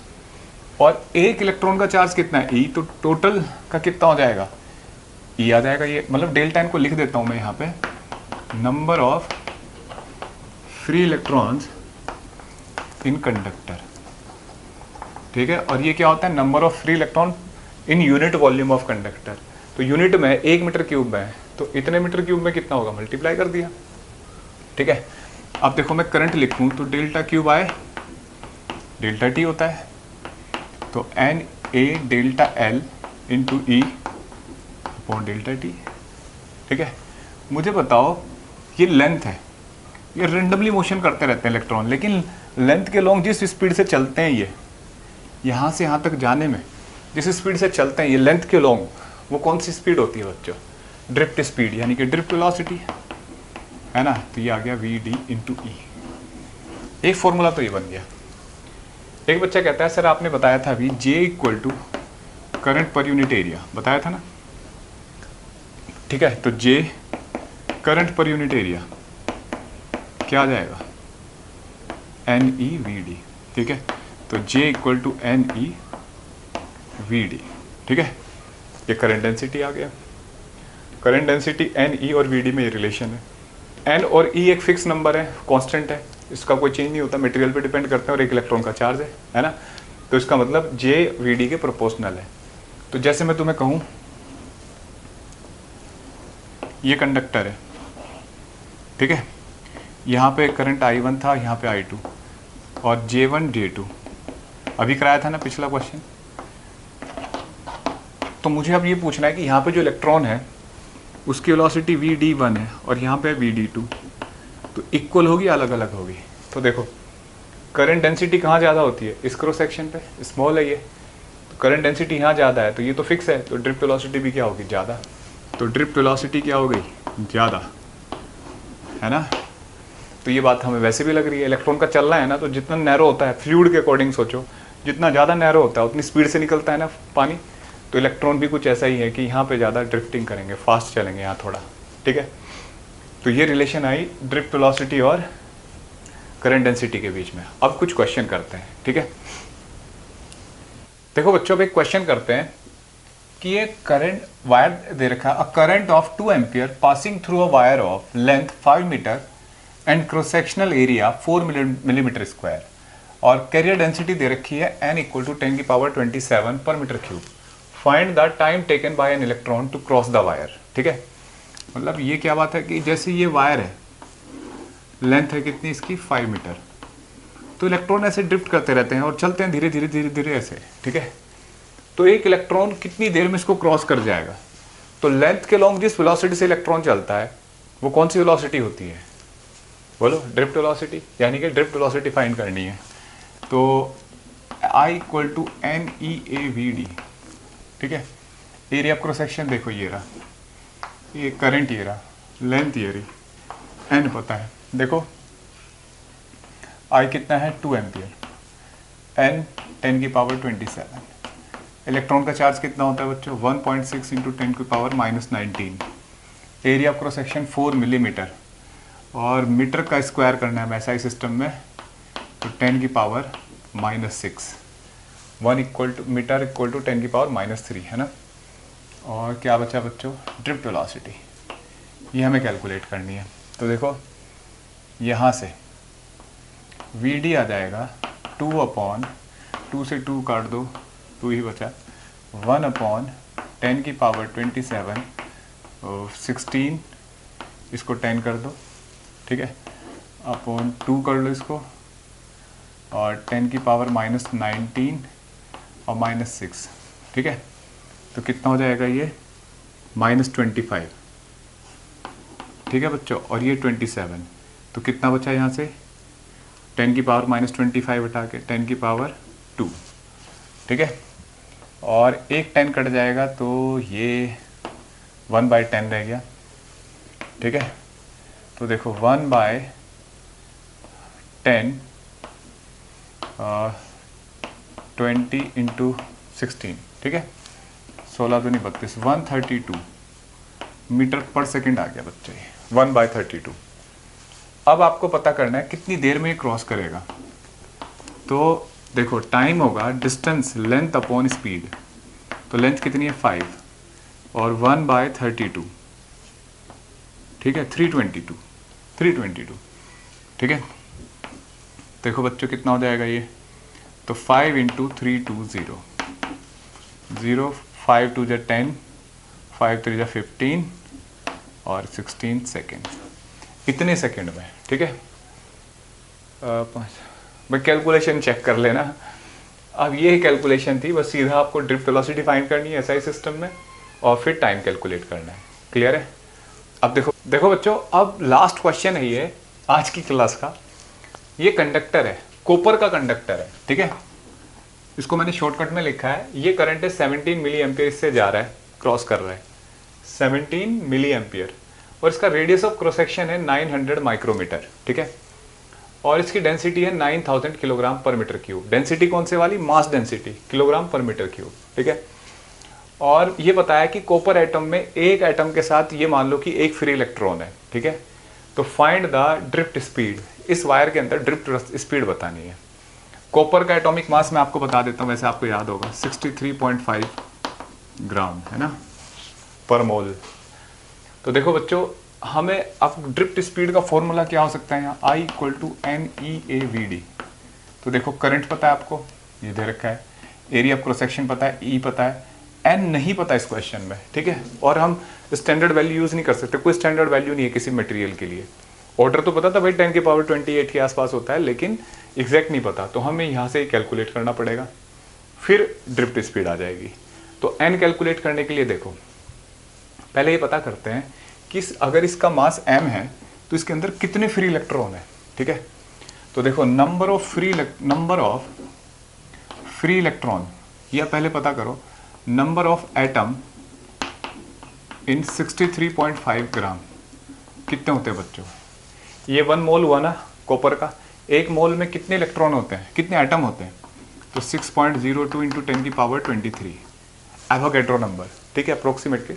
और एक इलेक्ट्रॉन का चार्ज कितना है, ई, तो टोटल का कितना हो जाएगा, ई आ जाएगा। ये मतलब डेल्टा एन को लिख देता हूँ मैं यहाँ पे, number of free electrons in conductor. ठीक है, और ये क्या होता है, number of free electron in unit volume of conductor. तो यूनिट में 1 मीटर क्यूब में है, तो इतने मीटर क्यूब में कितना होगा, मल्टीप्लाई कर दिया। ठीक है, अब देखो मैं करंट लिखूं तो डेल्टा क्यूब आए डेल्टा टी होता है, तो N A delta L into E upon delta T. ठीक है, मुझे बताओ, ये लेंथ है, ये रेंडमली मोशन करते रहते हैं इलेक्ट्रॉन, लेकिन लेंथ के लॉन्ग जिस स्पीड से चलते हैं, ये यहाँ से यहाँ तक जाने में जिस स्पीड से चलते हैं ये लेंथ के लॉन्ग, वो कौन सी स्पीड होती है बच्चों, ड्रिफ्ट स्पीड, यानी कि ड्रिफ्ट वेलोसिटी है ना। तो ये आ गया वी डी इंटू ई। एक फॉर्मूला तो ये बन गया। एक बच्चा कहता है सर आपने बताया था अभी J equal to current per unit area बताया था ना, ठीक है। तो J current per unit area क्या आ जाएगा, NEVD, ठीक है। तो J इक्वल टू NEVD, ठीक है। ये करंट डेंसिटी आ गया। करंट डेंसिटी NE और VD में ये रिलेशन है। N और E एक फिक्स नंबर है, कांस्टेंट है, इसका कोई चेंज नहीं होता, मटेरियल पे डिपेंड करते हैं, और एक इलेक्ट्रॉन का चार्ज है ना। तो इसका मतलब J VD के प्रोपोर्शनल है। तो जैसे मैं तुम्हें कहूँ ये कंडक्टर है, ठीक है, यहाँ पे करंट I1 था, यहाँ पे I2, और J1 J2 अभी कराया था ना पिछला क्वेश्चन। तो मुझे अब ये पूछना है कि यहाँ पे जो इलेक्ट्रॉन है उसकी वेलोसिटी VD1 है और यहाँ पे VD2, तो इक्वल होगी अलग अलग होगी। तो देखो करंट डेंसिटी कहाँ ज़्यादा होती है, इस क्रॉस सेक्शन पे, स्मॉल है ये, तो करंट डेंसिटी यहाँ ज़्यादा है, तो ये तो फिक्स है, तो ड्रिफ्ट वेलोसिटी भी क्या होगी, ज़्यादा। तो ड्रिफ्ट वेलोसिटी क्या हो गई, ज़्यादा, है ना। तो ये बात हमें वैसे भी लग रही है, इलेक्ट्रॉन का चलना है ना, तो जितना नैरो होता है, फ्लूइड के अकॉर्डिंग सोचो, जितना ज़्यादा नैरो होता है उतनी स्पीड से निकलता है ना पानी। तो इलेक्ट्रॉन भी कुछ ऐसा ही है कि यहाँ पे ज़्यादा ड्रिफ्टिंग करेंगे, फास्ट चलेंगे यहाँ थोड़ा, ठीक है। तो ये रिलेशन आई ड्रिफ्ट वेलोसिटी और करंट डेंसिटी के बीच में। अब कुछ क्वेश्चन करते हैं, ठीक है। देखो बच्चों, अब एक क्वेश्चन करते हैं कि ये करंट वायर दे रखा है, a current of 2 ampere passing through a wire of length 5 metre and cross sectional area 4 millimetre square, और कैरियर डेंसिटी दे रखी है n equal to 10⁻27 per metre cube. Find the time taken by an electron to cross the wire, ठीक है। मतलब ये क्या बात है कि जैसे ये वायर है, लेंथ है कितनी इसकी, 5 मीटर, तो इलेक्ट्रॉन ऐसे ड्रिफ्ट करते रहते हैं और चलते हैं धीरे धीरे धीरे धीरे ऐसे, ठीक है। तो एक इलेक्ट्रॉन कितनी देर में इसको क्रॉस कर जाएगा। तो लेंथ के लॉन्ग जिस वेलोसिटी से इलेक्ट्रॉन चलता है वो कौन सी वेलोसिटी होती है, बोलो, ड्रिफ्ट वेलोसिटी, यानी कि ड्रिफ्ट वेलोसिटी फाइंड करनी है। तो I इक्वल टू NEAVD, ठीक है। एरिया ऑफ क्रॉस सेक्शन देखो ये रहा, ये करंट ये रहा, लेंथ ये रही, n पता है, देखो I कितना है 2 एम्पियर, n 10⁻27, इलेक्ट्रॉन का चार्ज कितना होता है बच्चों, 1.6 into 10⁻⁻19, area of cross section 4 millimetre, और मीटर का स्क्वायर करना है SI सिस्टम में, तो 10⁻⁻6, 1 equal to metre equal to 10⁻⁻3, है ना। और क्या बचा बच्चों, ड्रिफ्ट वेलोसिटी, ये हमें कैलकुलेट करनी है। तो देखो यहाँ से VD आ जाएगा 2/2 से 2 काट दो, 2 ही बचा, 1/10⁻27, 16, इसको 10 कर दो, ठीक है, अपॉन 2 कर लो इसको, और 10⁻⁻19 और -6, ठीक है। तो कितना हो जाएगा ये, -25, ठीक है बच्चों, और ये 27, तो कितना बचा यहाँ से, 10⁻⁻25 हटा के 10⁻2, ठीक है। और एक 10 कट जाएगा तो ये 1/10 रह गया, ठीक है। तो देखो 1/10 20 इंटू 16, ठीक है, 16 तो नहीं 32, 132 मीटर पर सेकंड आ गया बच्चे, 1/32। अब आपको पता करना है कितनी देर में ये क्रॉस करेगा। तो देखो टाइम होगा डिस्टेंस लेंथ अपॉन स्पीड, तो लेंथ कितनी है 5 और 1/32, ठीक है, 322, ठीक है। देखो बच्चों कितना हो जाएगा ये, तो 5 इंटू 320, 0, 5 2 जा 10, 5 3 जा 15 और 16 सेकेंड, इतने सेकेंड में, ठीक है। भाई कैलकुलेशन चेक कर लेना। अब ये कैलकुलेशन थी, बस सीधा आपको ड्रिफ्ट वेलोसिटी फाइंड करनी है SI सिस्टम में और फिर टाइम कैलकुलेट करना है, क्लियर है। अब देखो बच्चों, अब लास्ट क्वेश्चन है ये आज की क्लास का। ये कंडक्टर है, कॉपर का कंडक्टर है, ठीक है। इसको मैंने शॉर्टकट में लिखा है, ये करंट है 17 मिली एम्पियर, इससे जा रहा है, क्रॉस कर रहा है 17 मिली एम्पियर, और इसका रेडियस ऑफ क्रॉस सेक्शन है 900 माइक्रोमीटर, ठीक है। और इसकी डेंसिटी है 9000 किलोग्राम पर मीटर क्यूब। डेंसिटी कौन से वाली, मास डेंसिटी, किलोग्राम पर मीटर क्यूब, ठीक है। और ये बताया कि कॉपर एटम में एक एटम के साथ ये मान लो कि एक फ्री इलेक्ट्रॉन है, ठीक है। तो फाइंड द ड्रिफ्ट स्पीड, इस वायर के अंदर ड्रिफ्ट स्पीड बतानी है। कॉपर का एटॉमिक मास मैं आपको बता देता हूँ, वैसे आपको याद होगा 63.5 ग्राम है ना पर मोल। तो देखो बच्चों, हमें अब ड्रिफ्ट स्पीड का फॉर्मूला क्या हो सकता है यहाँ, I = NEAVD। तो देखो करंट पता है आपको, ये दे रखा है, एरिया ऑफ क्रॉस सेक्शन पता है, E पता है, N नहीं पता इस क्वेश्चन में, ठीक है। और हम स्टैंडर्ड वैल्यू यूज नहीं कर सकते, कोई स्टैंडर्ड वैल्यू नहीं है किसी मटेरियल के लिए। ऑर्डर तो पता था भाई 10⁻28 के आसपास होता है, लेकिन एग्जैक्ट नहीं पता, तो हमें यहाँ से कैलकुलेट करना पड़ेगा, फिर ड्रिफ्ट स्पीड आ जाएगी। तो N कैलकुलेट करने के लिए देखो पहले ये पता करते हैं कि अगर इसका मास m है तो इसके अंदर कितने फ्री इलेक्ट्रॉन है, ठीक है। तो देखो नंबर ऑफ फ्री इलेक्ट्रॉन, या पहले पता करो नंबर ऑफ एटम इन 63.5 ग्राम कितने होते हैं बच्चों। ये 1 मोल हुआ ना कॉपर का, एक मोल में कितने इलेक्ट्रॉन होते हैं, कितने एटम होते हैं, तो 6.02 × 10⁻23 एवोगैड्रो नंबर, ठीक है, अप्रोक्सीमेटली।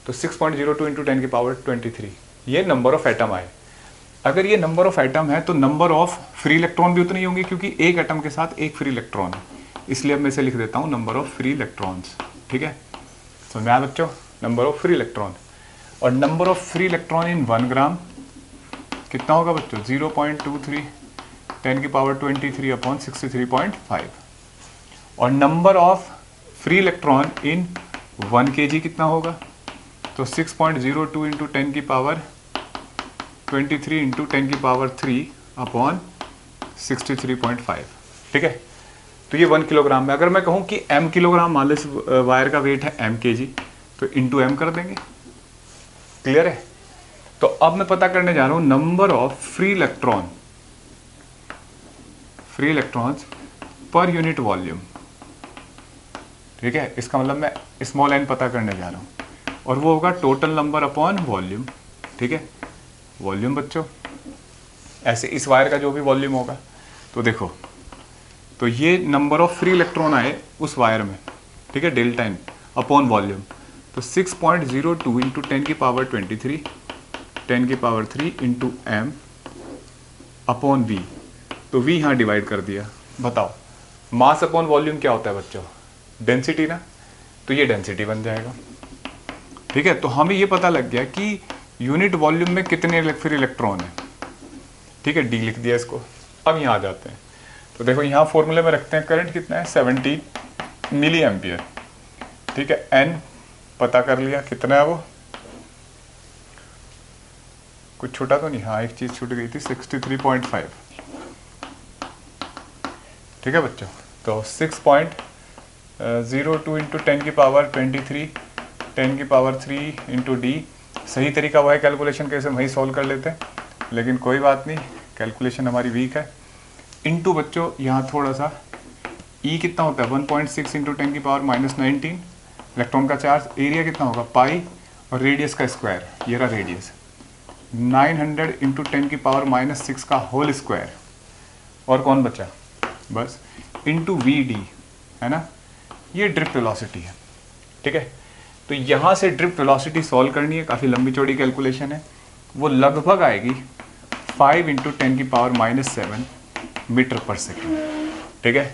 तो 6.02 × 10⁻23 ये नंबर ऑफ एटम आए। अगर ये नंबर ऑफ एटम है तो नंबर ऑफ फ्री इलेक्ट्रॉन भी उतने ही होंगे, क्योंकि एक एटम के साथ एक फ्री इलेक्ट्रॉन है, इसलिए अब मैं इसे लिख देता हूँ नंबर ऑफ फ्री इलेक्ट्रॉन्स, ठीक है। समझ में आया बच्चों, नंबर ऑफ फ्री इलेक्ट्रॉन। और number of free electron in 1 ग्राम कितना होगा बच्चों, 0.23 10⁻23/63.5। और number of free electron in 1 kg कितना होगा, तो 6.02 × 10⁻23 × 10⁻3/63.5, ठीक है। तो ये 1 किलोग्राम में, अगर मैं कहूँ कि m किलोग्राम मान लो इस वायर का वेट है m kg, तो इंटू m कर देंगे, क्लियर है। तो अब मैं पता करने जा रहा हूँ number of free electrons per unit volume, ठीक है। इसका मतलब मैं स्मॉल n पता करने जा रहा हूँ, और वो होगा टोटल नंबर अपॉन वॉल्यूम, ठीक है। वॉल्यूम बच्चों ऐसे इस वायर का जो भी वॉल्यूम होगा, तो देखो तो ये नंबर ऑफ फ्री इलेक्ट्रॉन आए उस वायर में, ठीक है, डेल्टा n अपॉन वॉल्यूम। तो 6.02 × 10⁻23 × m अपॉन v, तो v यहाँ डिवाइड कर दिया। बताओ मास अपॉन वॉल्यूम क्या होता है बच्चों, डेंसिटी ना, तो ये डेंसिटी बन जाएगा, ठीक है। तो हमें ये पता लग गया कि यूनिट वॉल्यूम में कितने फ्री इलेक्ट्रॉन है, ठीक है, डी लिख दिया इसको। अब यहाँ आ जाते हैं, तो देखो यहाँ फॉर्मूले में रखते हैं करंट कितना है 70 मिली एम्पियर, ठीक है। एन पता कर लिया कितना है, वो कुछ छूटा तो नहीं, हाँ एक चीज छूट गई थी 63.5, ठीक है बच्चों। तो 6.02 × 10⁻23 × d, सही तरीका वह है कैलकुलेशन कैसे वही सॉल्व कर लेते हैं, लेकिन कोई बात नहीं, कैलकुलेशन हमारी वीक है। इनटू बच्चों यहाँ थोड़ा सा E कितना होता है 1.6 × 10⁻−19 इलेक्ट्रॉन का चार्ज, एरिया कितना होगा पाई, और रेडियस का स्क्वायर, ये रहा रेडियस 900 × 10⁻−6 का होल स्क्वायर, और कौन बचा बस इंटू VD, है ना, ये ड्रिफ्ट वेलोसिटी है, ठीक है। तो यहाँ से ड्रिफ्ट वेलोसिटी सॉल्व करनी है, काफ़ी लंबी चौड़ी कैलकुलेशन है, वो लगभग आएगी 5 × 10⁻7 मीटर पर सेकेंड, ठीक है।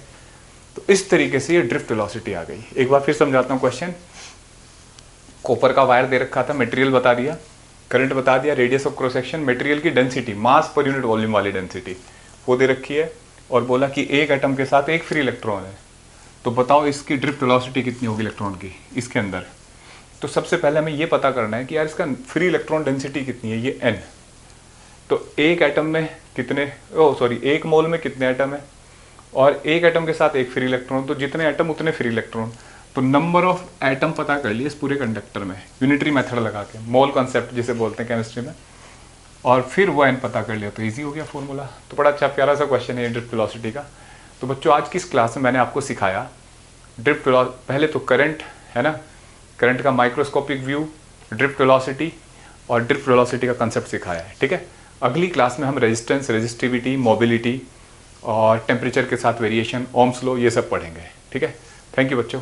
तो इस तरीके से ये ड्रिफ्ट वेलोसिटी आ गई। एक बार फिर समझाता हूँ क्वेश्चन। कॉपर का वायर दे रखा था, मटेरियल बता दिया, करंट बता दिया, radius of cross section, material की डेंसिटी, मास पर यूनिट वॉल्यूम वाली डेंसिटी वो दे रखी है, और बोला कि एक एटम के साथ एक फ्री इलेक्ट्रॉन है, तो बताओ इसकी ड्रिफ्ट वेलोसिटी कितनी होगी इलेक्ट्रॉन की इसके अंदर। तो सबसे पहले हमें ये पता करना है कि यार इसका फ्री इलेक्ट्रॉन डेंसिटी कितनी है, ये n। तो एक एटम में कितने, एक मोल में कितने एटम है, और एक एटम के साथ एक फ्री इलेक्ट्रॉन, तो जितने एटम उतने फ्री इलेक्ट्रॉन। तो नंबर ऑफ एटम पता कर लिए इस पूरे कंडक्टर में यूनिटरी मेथड लगा के, मोल कॉन्सेप्ट जिसे बोलते हैं केमिस्ट्री में, और फिर वो n पता कर लिया, तो इजी हो गया फॉर्मूला। तो बड़ा अच्छा प्यारा सा क्वेश्चन है ड्रिफ्ट वेलोसिटी का। तो बच्चों आज की इस क्लास में मैंने आपको सिखाया ड्रिफ्ट वेलोसिटी, पहले तो करंट है ना, करंट का माइक्रोस्कोपिक व्यू, ड्रिफ्ट वेलोसिटी और ड्रिफ्ट वेलोसिटी का कंसेप्ट सिखाया है, ठीक है। अगली क्लास में हम रेजिस्टेंस, रेजिस्टिविटी, मोबिलिटी और टेम्परेचर के साथ वेरिएशन, ओम्स लॉ, ये सब पढ़ेंगे, ठीक है। थैंक यू बच्चों।